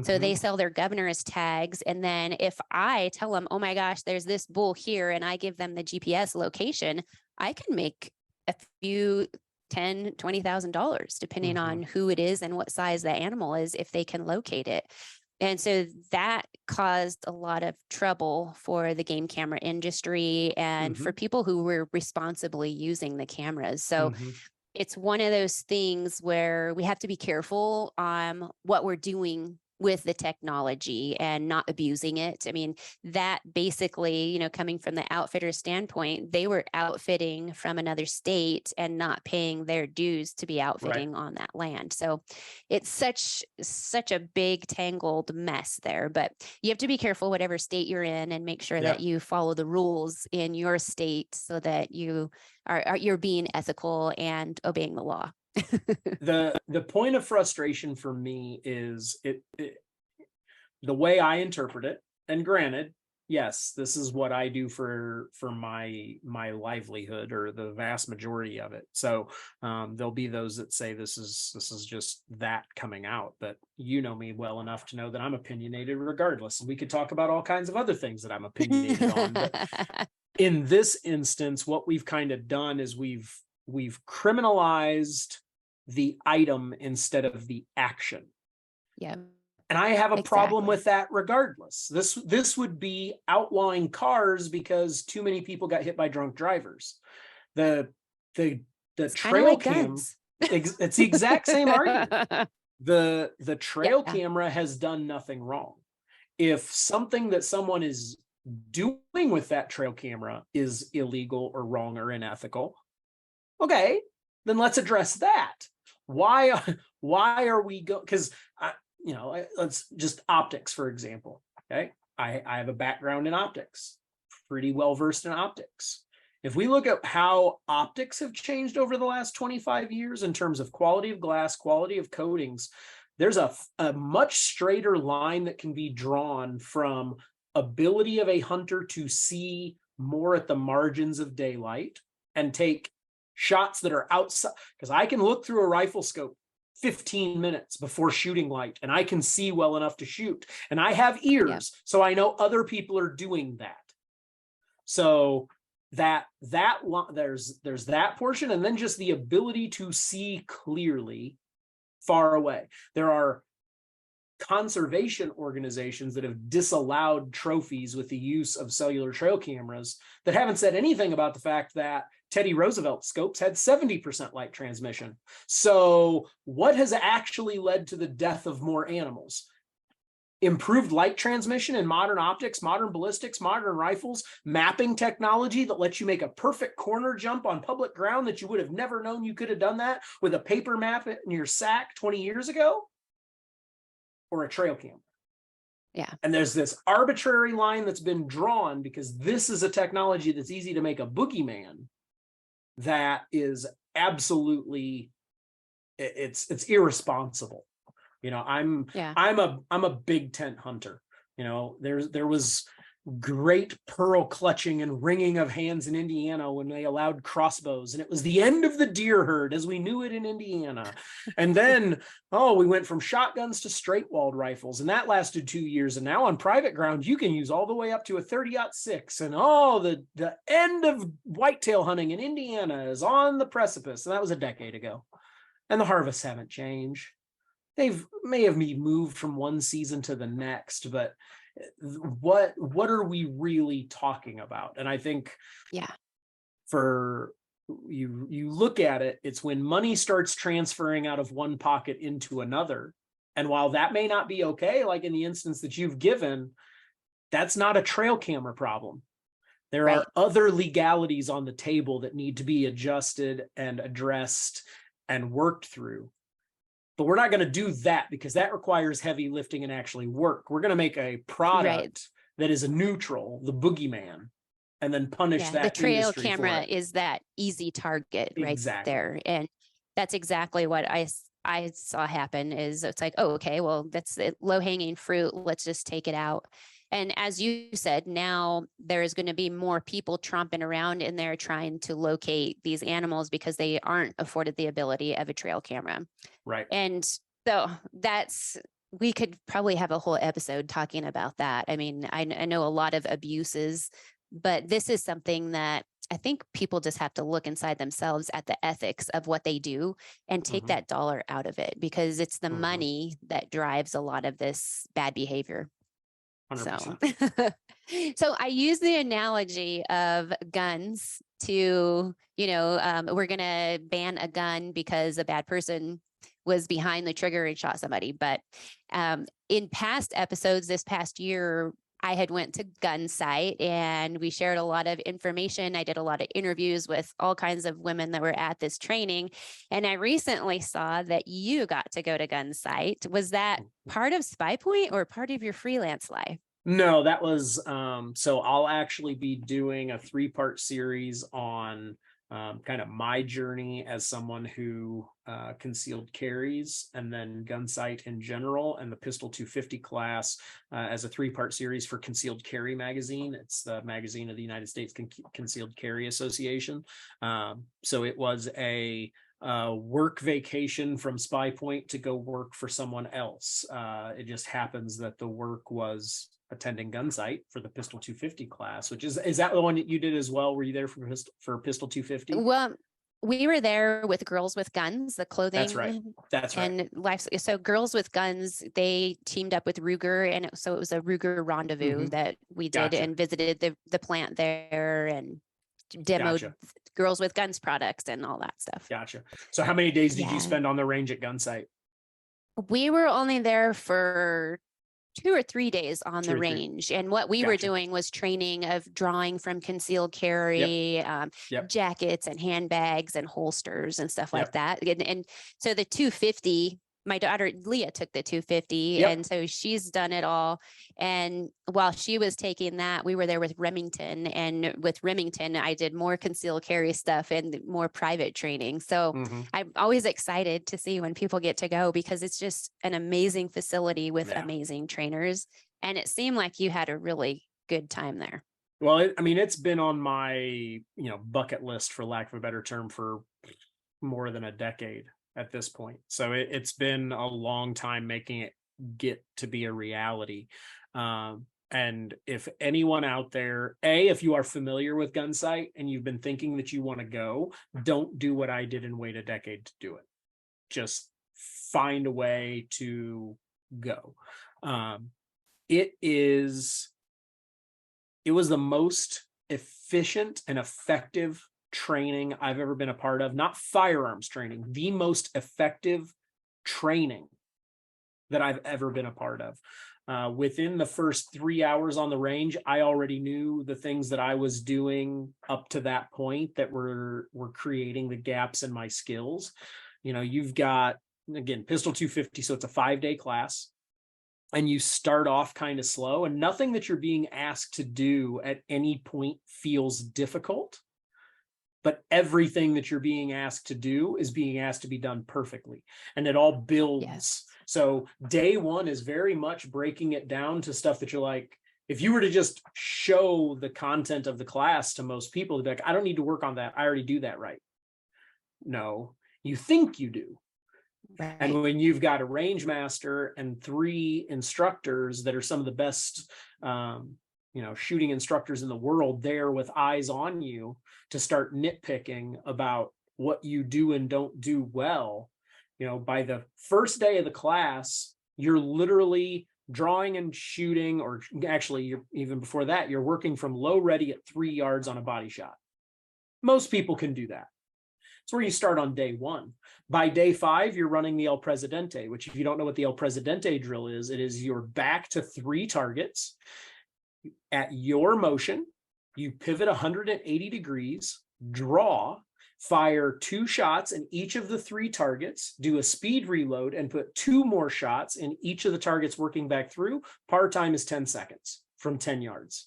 So they sell their governor's tags. And then if I tell them, oh my gosh, there's this bull here, and I give them the GPS location, I can make a few $10,000-$20,000 depending on who it is and what size the animal is, if they can locate it. And so that caused a lot of trouble for the game camera industry and for people who were responsibly using the cameras. So it's one of those things where we have to be careful on what we're doing with the technology and not abusing it. I mean, that basically, coming from the outfitter standpoint, they were outfitting from another state and not paying their dues to be outfitting on that land. So it's such a big tangled mess there, but you have to be careful whatever state you're in and make sure that you follow the rules in your state so that you're being ethical and obeying the law. The point of frustration for me is the way I interpret it, and granted, yes, this is what I do for my livelihood, or the vast majority of it. So there'll be those that say this is just that coming out, but you know me well enough to know that I'm opinionated regardless. And we could talk about all kinds of other things that I'm opinionated on. But in this instance, what we've kind of done is we've criminalized the item instead of the action. Yeah. And I have a problem with that regardless. This would be outlawing cars because too many people got hit by drunk drivers. The trail cam, it's the exact same argument. The trail camera has done nothing wrong. If something that someone is doing with that trail camera is illegal or wrong or unethical, okay, then let's address that. Why are we because let's just optics, for example. Okay, I have a background in optics, pretty well versed in optics. If we look at how optics have changed over the last 25 years in terms of quality of glass, quality of coatings, there's a much straighter line that can be drawn from ability of a hunter to see more at the margins of daylight and take shots that are outside, because I can look through a rifle scope 15 minutes before shooting light and I can see well enough to shoot, and I have ears, so I know other people are doing that. So there's that portion, and then just the ability to see clearly far away. There are conservation organizations that have disallowed trophies with the use of cellular trail cameras that haven't said anything about the fact that Teddy Roosevelt scopes had 70% light transmission. So what has actually led to the death of more animals? Improved light transmission in modern optics, modern ballistics, modern rifles, mapping technology that lets you make a perfect corner jump on public ground that you would have never known you could have done that with a paper map in your sack 20 years ago, or a trail camera. Yeah. And there's this arbitrary line that's been drawn because this is a technology that's easy to make a boogeyman that is absolutely, it's irresponsible. You know, I'm a big tent hunter. You know, there was great pearl clutching and wringing of hands in Indiana when they allowed crossbows, and it was the end of the deer herd as we knew it in Indiana. And then we went from shotguns to straight walled rifles, and that lasted 2 years. And now on private ground you can use all the way up to a 30-06, and the end of whitetail hunting in Indiana is on the precipice. And that was a decade ago, and the harvests haven't changed. They've may have moved from one season to the next, but what are we really talking about? And I think for you look at it, it's when money starts transferring out of one pocket into another. And while that may not be okay, like in the instance that you've given, that's not a trail camera problem. There are other legalities on the table that need to be adjusted and addressed and worked through. But we're not going to do that because that requires heavy lifting and actually work. We're going to make a product that is a neutral, the boogeyman, and then punish that. The trail camera is that easy target right there. And that's exactly what I saw happen. Is it's like, oh, okay, well, that's the low hanging fruit. Let's just take it out. And as you said, now there's going to be more people tromping around in there trying to locate these animals because they aren't afforded the ability of a trail camera. Right. And so we could probably have a whole episode talking about that. I mean, I know a lot of abuses, but this is something that I think people just have to look inside themselves at the ethics of what they do and take that dollar out of it, because it's the money that drives a lot of this bad behavior. 100%. So I use the analogy of guns to, we're going to ban a gun because a bad person was behind the trigger and shot somebody. But in past episodes, this past year, I had went to Gunsite and we shared a lot of information. I did a lot of interviews with all kinds of women that were at this training. And I recently saw that you got to go to Gunsite. Was that part of SPYPOINT or part of your freelance life? No, that was, so I'll actually be doing a 3-part series on kind of my journey as someone who concealed carries, and then Gunsite in general, and the Pistol 250 class as a 3-part series for Concealed Carry magazine. It's the magazine of the United States Concealed Carry Association. So it was a work vacation from SPYPOINT to go work for someone else. It just happens that the work was attending Gunsite for the Pistol 250 class, which is that the one that you did as well? Were you there for Pistol 250? Well, we were there with Girls with Guns, the clothing. That's right. And life. So Girls with Guns, they teamed up with Ruger, and so it was a Ruger rendezvous that we did and visited the plant there and demoed Girls with Guns products and all that stuff. Gotcha. So how many days did you spend on the range at Gunsite? We were only there for 2 or 3 days on the range. And what we were doing was training of drawing from concealed carry, jackets and handbags and holsters and stuff like that. And so the 250, my daughter Leah took the 250 and so she's done it all. And while she was taking that, we were there with Remington, and with Remington, I did more concealed carry stuff and more private training. So I'm always excited to see when people get to go, because it's just an amazing facility with amazing trainers. And it seemed like you had a really good time there. Well, it's been on my, bucket list, for lack of a better term, for more than a decade at this point. So it's been a long time making it get to be a reality. And if anyone out there, if you are familiar with Gunsite and you've been thinking that you want to go, don't do what I did and wait a decade to do it. Just find a way to go. It was the most efficient and effective training I've ever been a part of. Not firearms training, the most effective training that I've ever been a part of. Within the first 3 hours on the range, I already knew the things that I was doing up to that point that were creating the gaps in my skills. You've got, again, Pistol 250, so it's a 5-day class. and you start off kind of slow, and nothing that you're being asked to do at any point feels difficult, but everything that you're being asked to do is being asked to be done perfectly, and it all builds. Yes. So day one is very much breaking it down to stuff that you're like, if you were to just show the content of the class to most people, they'd be like, I don't need to work on that. I already do that right. No, you think you do. Right. And when you've got a range master and 3 instructors that are some of the best, shooting instructors in the world there with eyes on you to start nitpicking about what you do and don't do well, by the first day of the class, you're literally drawing and shooting, or actually even before that, you're working from low ready at 3 yards on a body shot. Most people can do that. It's where you start on day 1. By day 5, you're running the El Presidente, which, if you don't know what the El Presidente drill is, it is your back to 3 targets at your motion. You pivot 180 degrees, draw, fire 2 shots in each of the 3 targets, do a speed reload, and put 2 more shots in each of the targets working back through. Par time is 10 seconds from 10 yards.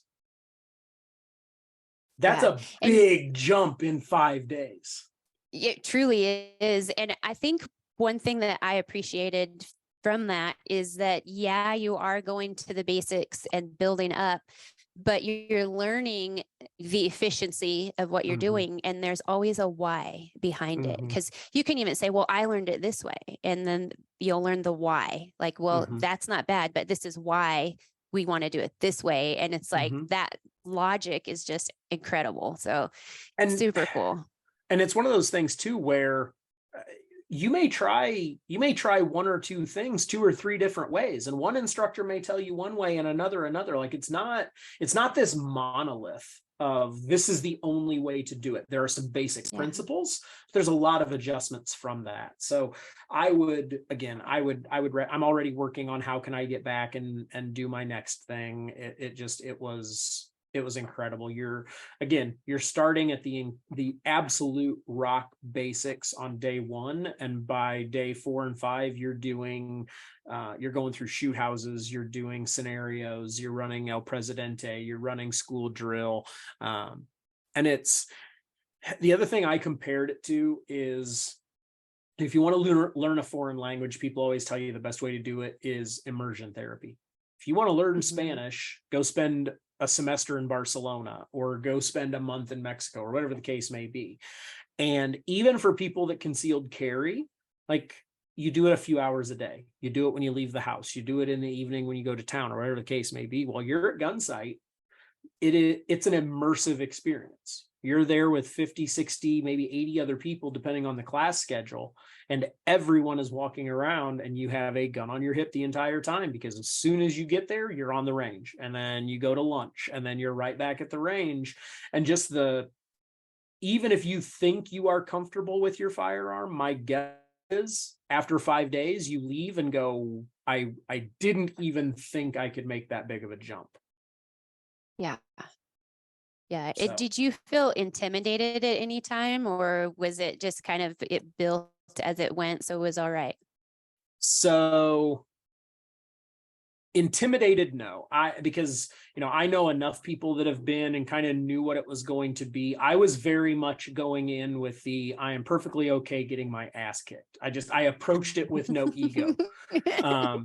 That's a big jump in 5 days. It truly is. And I think one thing that I appreciated from that is that, yeah, you are going to the basics and building up, but you're learning the efficiency of what you're doing. And there's always a why behind it. Because you can even say, well, I learned it this way. And then you'll learn the why. Like, well, that's not bad, but this is why we want to do it this way. And it's like that logic is just incredible. So super cool. And it's one of those things too, where you may try 1 or 2 things 2 or 3 different ways. And one instructor may tell you one way and another. Like, it's not this monolith of this is the only way to do it. There are some basic principles. There's a lot of adjustments from that. So I'm already working on how can I get back and do my next thing. It was incredible. You're starting at the absolute rock basics on day 1, and by day 4 and 5, you're going through shoot houses, you're doing scenarios, you're running El Presidente, you're running school drill, and it's the other thing I compared it to is, if you want to learn a foreign language, people always tell you the best way to do it is immersion therapy. If you want to learn Spanish, go spend a semester in Barcelona, or go spend a month in Mexico, or whatever the case may be. And even for people that concealed carry, like, you do it a few hours a day. You do it when you leave the house. You do it in the evening when you go to town, or whatever the case may be. While you're at Gunsite, it's an immersive experience. You're there with 50, 60, maybe 80 other people, depending on the class schedule. And everyone is walking around, and you have a gun on your hip the entire time, because as soon as you get there, you're on the range, and then you go to lunch, and then you're right back at the range. And just even if you think you are comfortable with your firearm, my guess is after 5 days, you leave and go, I didn't even think I could make that big of a jump. Yeah. Yeah. So. Did you feel intimidated at any time, or was it just kind of it built as it went, so it was all right? So intimidated, no. Because I know enough people that have been and kind of knew what it was going to be. I was very much going in with I am perfectly okay getting my ass kicked. I approached it with no ego. Well,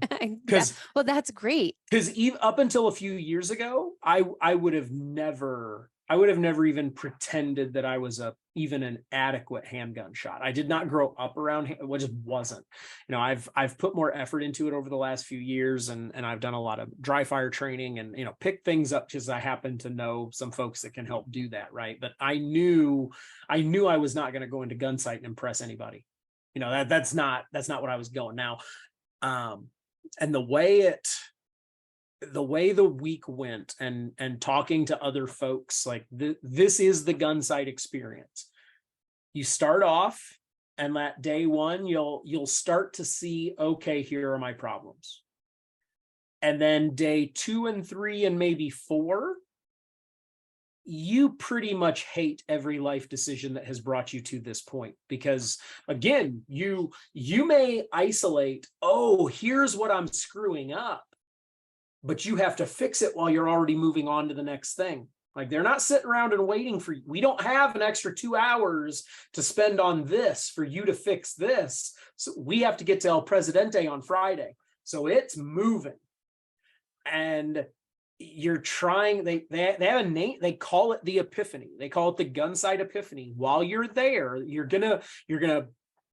that's great. Because up until a few years ago, I would have never even pretended that I was even an adequate handgun shot. I did not grow up around it, just wasn't. I've put more effort into it over the last few years, and I've done a lot of dry fire training, and pick things up because I happen to know some folks that can help do that, right? But I knew I was not going to go into Gunsite and impress anybody. That's not what I was going now. And the way the week went, and talking to other folks, like this is the Gunsite experience. You start off, and that day 1, you'll start to see, okay, here are my problems. And then day 2 and 3 and maybe 4, you pretty much hate every life decision that has brought you to this point, because again, you may isolate, oh, here's what I'm screwing up, but you have to fix it while you're already moving on to the next thing. Like, they're not sitting around and waiting for you. We don't have an extra 2 hours to spend on this for you to fix this. So we have to get to El Presidente on Friday. So it's moving. And you're trying, they have a name, they call it the Epiphany. They call it the Gunsite Epiphany. While you're there, you're gonna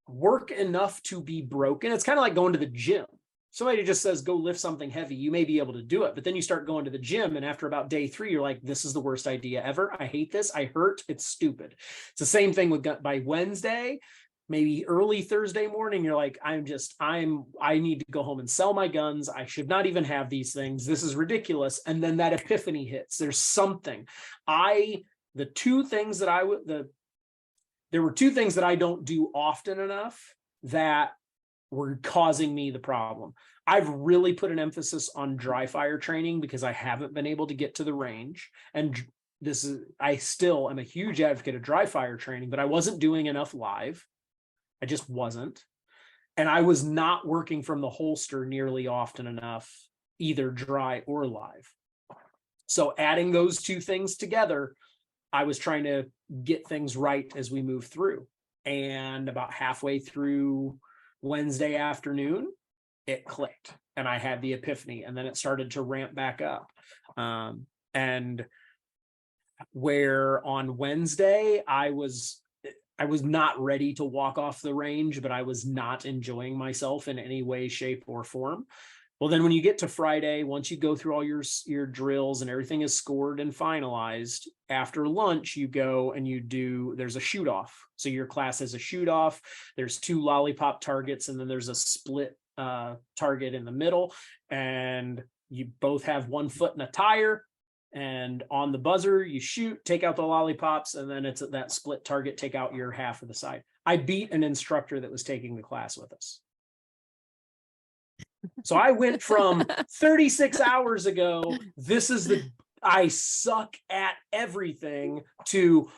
work enough to be broken. It's kind of like going to the gym. Somebody just says, go lift something heavy. You may be able to do it, but then you start going to the gym. And after about day 3, you're like, this is the worst idea ever. I hate this. I hurt. It's stupid. It's the same thing with by Wednesday, maybe early Thursday morning. You're like, I need to go home and sell my guns. I should not even have these things. This is ridiculous. And then that epiphany hits. There's something. There were 2 things that I don't do often enough that were causing me the problem. I've really put an emphasis on dry fire training because I haven't been able to get to the range. And I still am a huge advocate of dry fire training, but I wasn't doing enough live. I just wasn't. And I was not working from the holster nearly often enough, either dry or live. So adding those 2 things together, I was trying to get things right as we move through. And about halfway through Wednesday afternoon, it clicked and I had the epiphany, and then it started to ramp back up. And where on Wednesday, I was not ready to walk off the range, but I was not enjoying myself in any way, shape, or form. Well, then when you get to Friday, once you go through all your drills and everything is scored and finalized, after lunch, you go and there's a shoot off. So your class has a shoot off. There's 2 lollipop targets, and then there's a split target in the middle. And you both have 1 foot in a tire. And on the buzzer, you shoot, take out the lollipops, and then it's at that split target, take out your half of the side. I beat an instructor that was taking the class with us. So I went from 36 hours ago, I suck at everything, to,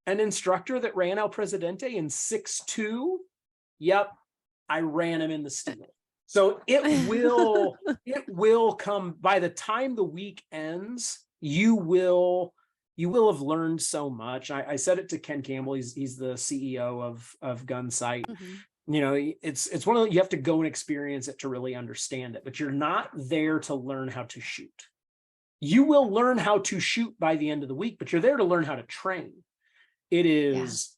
an instructor that ran El Presidente in 6'2". Yep, I ran him in the steel. So it will come by the time the week ends. You will have learned so much. I said it to Ken Campbell. He's the CEO of Gunsite. Mm-hmm. You know, it's one of you have to go and experience it to really understand it, but you're not there to learn how to shoot. You will learn how to shoot by the end of the week, but you're there to learn how to train. It's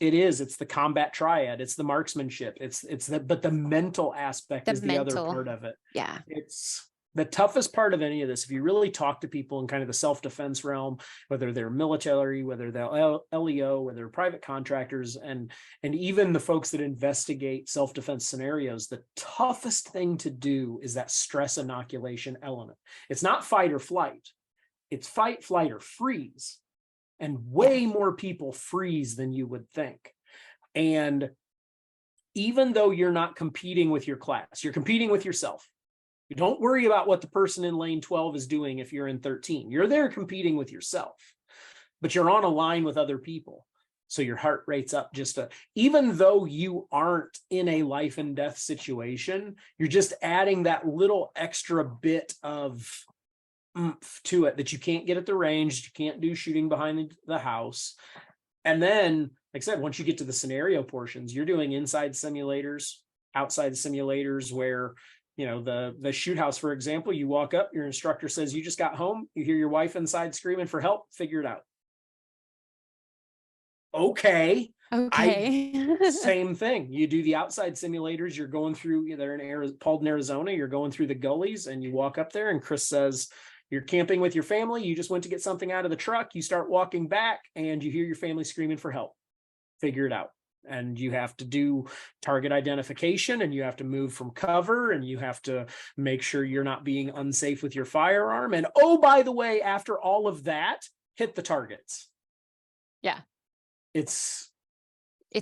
the combat triad. It's the marksmanship. But the mental aspect is the other part of it. Yeah. It's the toughest part of any of this. If you really talk to people in kind of the self-defense realm, whether they're military, whether they're LEO, whether they're private contractors, and even the folks that investigate self-defense scenarios, the toughest thing to do is that stress inoculation element. It's not fight or flight. It's fight, flight, or freeze. And way more people freeze than you would think. And even though you're not competing with your class, you're competing with yourself. You don't worry about what the person in lane 12 is doing if you're in 13. You're there competing with yourself, but you're on a line with other people. So your heart rate's up even though you aren't in a life and death situation, you're just adding that little extra bit of oomph to it that you can't get at the range. You can't do shooting behind the house. And then, like I said, once you get to the scenario portions, you're doing inside simulators, outside simulators, where, you know, the shoot house, for example, you walk up, your instructor says, you just got home, you hear your wife inside screaming for help, figure it out. Okay. Same thing. You do the outside simulators, you're going through, they're in Paulden, Arizona, you're going through the gullies, and you walk up there and Chris says, you're camping with your family, you just went to get something out of the truck, you start walking back and you hear your family screaming for help. Figure it out. And you have to do target identification, and you have to move from cover, and you have to make sure you're not being unsafe with your firearm. And oh, by the way, after all of that, hit the targets. Yeah. It's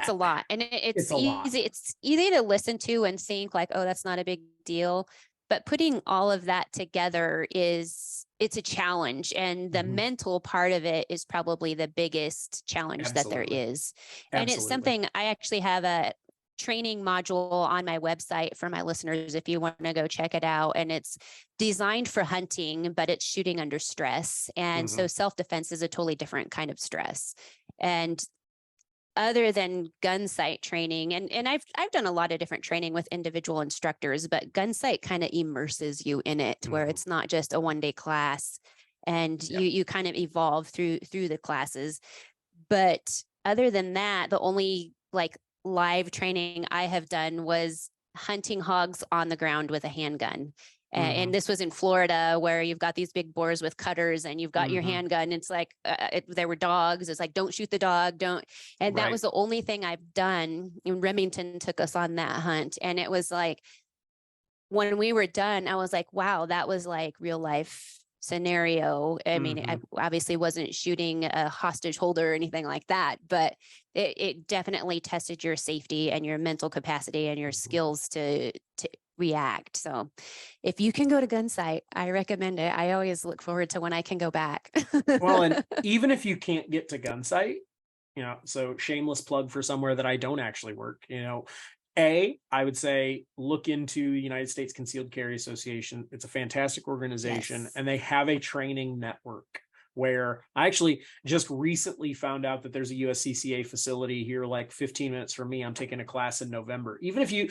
a lot. And it's easy. It's easy to listen to and think like, oh, that's not a big deal. But putting all of that together it's a challenge. And the mental part of it is probably the biggest challenge that there is. And it's something I actually have training module on my website for my listeners if you want to go check it out. And it's designed for hunting, but it's shooting under stress. And so self-defense is a totally different kind of stress. And other than Gunsite training, and I've done a lot of different training with individual instructors, but Gunsite kind of immerses you in it, where it's not just a one-day class, and you kind of evolve through the classes. But other than that, the only like live training I have done was hunting hogs on the ground with a handgun. And this was in Florida, where you've got these big boars with cutters and you've got your handgun. It's like, there were dogs. It's like, don't shoot the dog. Don't. And that was the only thing I've done. And Remington took us on that hunt. And it was like, when we were done, I was like, wow, that was like real life scenario. I mean, I obviously wasn't shooting a hostage holder or anything like that, but it definitely tested your safety and your mental capacity and your skills to react. So if you can go to Gunsite, I recommend it. I always look forward to when I can go back. Well, and even if you can't get to Gunsite, you know, so shameless plug for somewhere that I don't actually work, you know, I would say look into United States Concealed Carry Association. It's a fantastic organization, and they have a training network where I actually just recently found out that there's a USCCA facility here, like 15 minutes from me. I'm taking a class in November. Even if you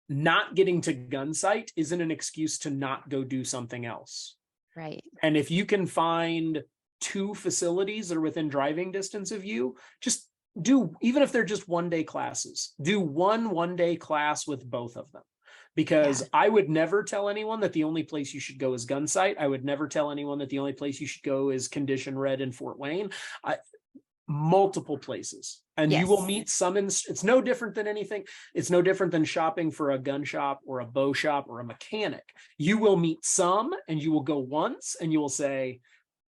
not getting to Gunsite isn't an excuse to not go do something else. Right. And if you can find 2 facilities that are within driving distance of you, just do, even if they're just one-day classes, do one-day class with both of them. Because I would never tell anyone that the only place you should go is Gunsite. I would never tell anyone that the only place you should go is Condition Red in Fort Wayne. Multiple places, and you will meet some. It's no different than anything. It's no different than shopping for a gun shop or a bow shop or a mechanic. You will meet some, and you will go once, and you will say,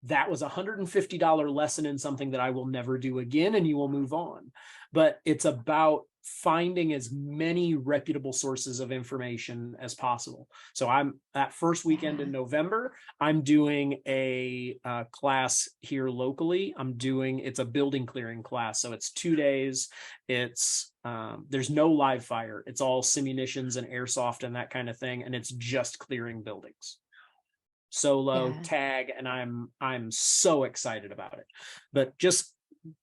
that was $150 lesson in something that I will never do again, and you will move on. But it's about finding as many reputable sources of information as possible. So I'm that first weekend in November, I'm doing a class here locally. It's a building clearing class. So it's 2 days. It's there's no live fire. It's all simunitions and airsoft and that kind of thing. And it's just clearing buildings. Solo tag, and I'm so excited about it. But just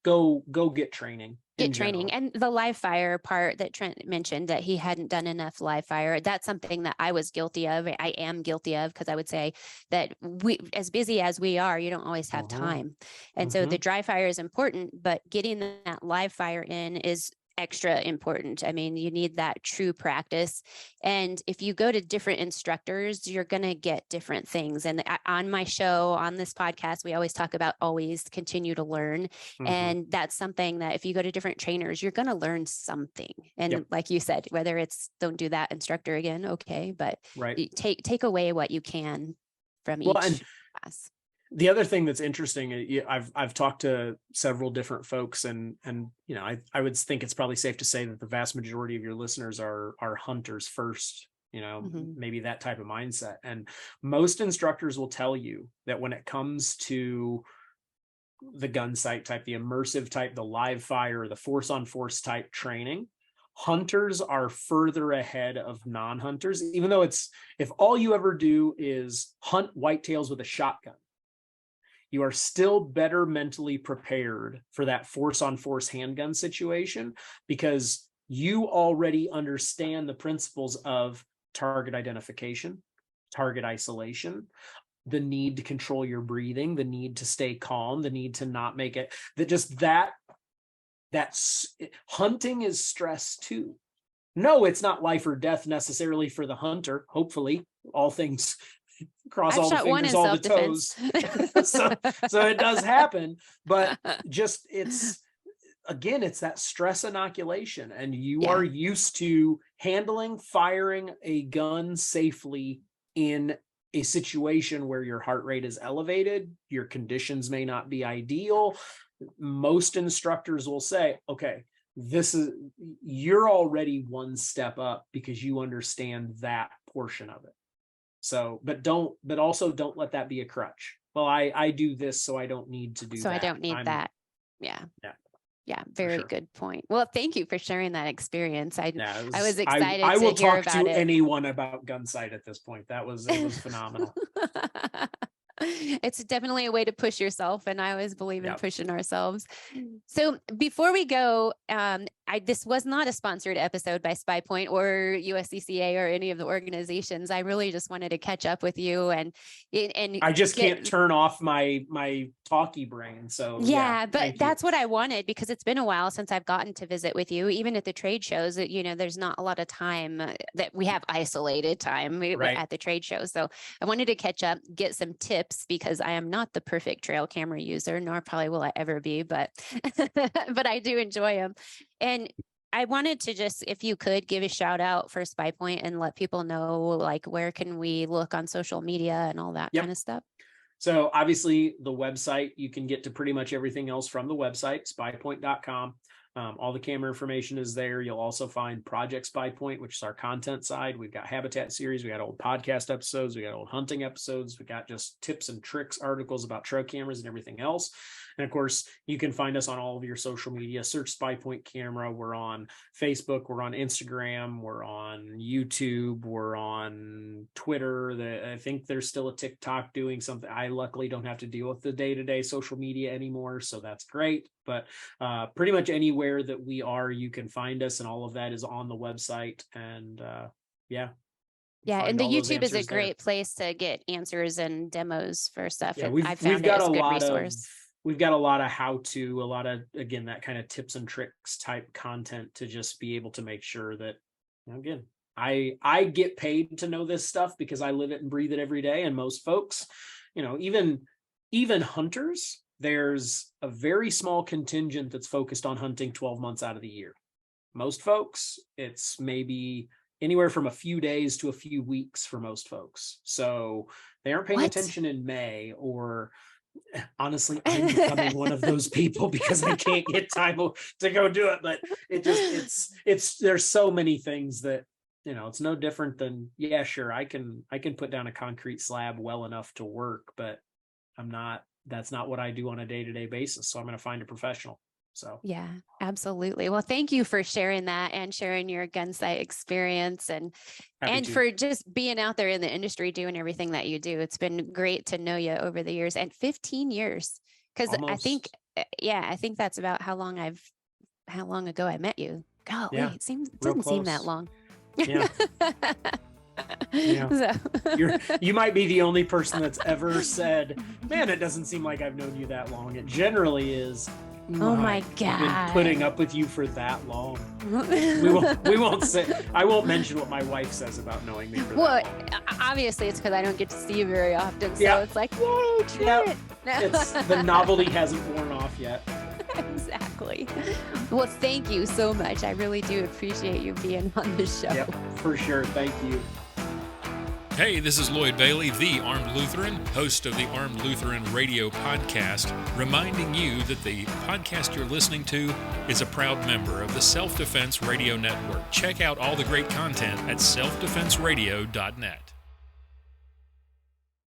go get training. Get training. And the live fire part that Trent mentioned, that he hadn't done enough live fire, that's something that I was guilty of. I am guilty of, because I would say that we, as busy as we are, you don't always have time. And so the dry fire is important, but getting that live fire in is extra important. I mean, you need that true practice. And if you go to different instructors, you're going to get different things. And on my show, on this podcast, we always talk about always continue to learn. And that's something that if you go to different trainers, you're going to learn something. And like you said, whether it's don't do that instructor again, okay, but take away what you can from each class. The other thing that's interesting, I've talked to several different folks, and you know, I would think it's probably safe to say that the vast majority of your listeners are hunters first, you know, maybe that type of mindset. And most instructors will tell you that when it comes to the Gunsite type, the immersive type, the live fire, the force on force type training, hunters are further ahead of non-hunters, even though if all you ever do is hunt whitetails with a shotgun, you are still better mentally prepared for that force on force handgun situation, because you already understand the principles of target identification, target isolation, the need to control your breathing, the need to stay calm, the need to not make it, that's hunting is stress too. No, it's not life or death necessarily for the hunter. Hopefully, all things cross all the fingers, all the toes. so it does happen, but just it's that stress inoculation, and you are used to handling, firing a gun safely in a situation where your heart rate is elevated, your conditions may not be ideal. Most instructors will say, okay, you're already one step up because you understand that portion of it. So, but also don't let that be a crutch. Well, I do this, so I don't need to do that. So I don't need that. Yeah. Yeah, very sure. good point. Well, thank you for sharing that experience. Yeah, I was excited I will to hear talk about to it. anyone about Gunsite at this point. It was phenomenal. It's definitely a way to push yourself, and I always believe in Yep. pushing ourselves. So before we go, this was not a sponsored episode by SPYPOINT or USCCA or any of the organizations. I really just wanted to catch up with you and I just can't turn off my talky brain. So yeah, but thank you. that's what I wanted, because it's been a while since I've gotten to visit with you, even at the trade shows. There's not a lot of time that we have isolated time Right. at the trade show. So I wanted to catch up, get some tips, because I am not the perfect trail camera user, nor probably will I ever be, but but I do enjoy them. And I wanted to just, if you could, give a shout out for SPYPOINT and let people know, like, where can we look on social media and all that Yep. kind of stuff. So obviously the website, you can get to pretty much everything else from the website, spypoint.com. All the camera information is there. You'll also find Project SPYPOINT, which is our content side. We've got habitat series. We got old podcast episodes. We got old hunting episodes. We got just tips and tricks, articles about trail cameras and everything else. And of course, you can find us on all of your social media. Search SPYPOINT Camera. We're on Facebook. We're on Instagram. We're on YouTube. We're on Twitter. I think there's still a TikTok doing something. I luckily don't have to deal with the day-to-day social media anymore, so that's great. But pretty much anywhere that we are, you can find us, and all of that is on the website. And yeah. Yeah, and the all those YouTube is a answers there. great place to get answers and demos for stuff. Yeah, I've found it as a good resource. We've got a lot of how-to, a lot of, again, that kind of tips and tricks type content to just be able to make sure that, again, I get paid to know this stuff because I live it and breathe it every day. And most folks, even hunters, there's a very small contingent that's focused on hunting 12 months out of the year. Most folks, it's maybe anywhere from a few days to a few weeks for most folks. So they aren't paying attention in May, or honestly, I'm becoming one of those people because I can't get time to go do it. But there's so many things that, it's no different than, yeah, sure, I can put down a concrete slab well enough to work, but that's not what I do on a day-to-day basis. So I'm going to find a professional. So yeah, absolutely. Well, thank you for sharing that and sharing your Gunsite experience and for just being out there in the industry doing everything that you do. It's been great to know you over the years, and 15 years. Because I think that's about how long ago I met you. God, yeah, wait, it doesn't seem that long. Yeah. Yeah. So. You might be the only person that's ever said, man, it doesn't seem like I've known you that long. It generally is. Oh my God. I've been putting up with you for that long. we won't say, I won't mention what my wife says about knowing me for that long. Obviously it's because I don't get to see you very often. So it's like, yay, Trent. It's the novelty hasn't worn off yet. Exactly. Well, thank you so much. I really do appreciate you being on the show. Yep, for sure. Thank you. Hey, this is Lloyd Bailey, the Armed Lutheran, host of the Armed Lutheran Radio podcast, reminding you that the podcast you're listening to is a proud member of the Self-Defense Radio Network. Check out all the great content at selfdefenseradio.net.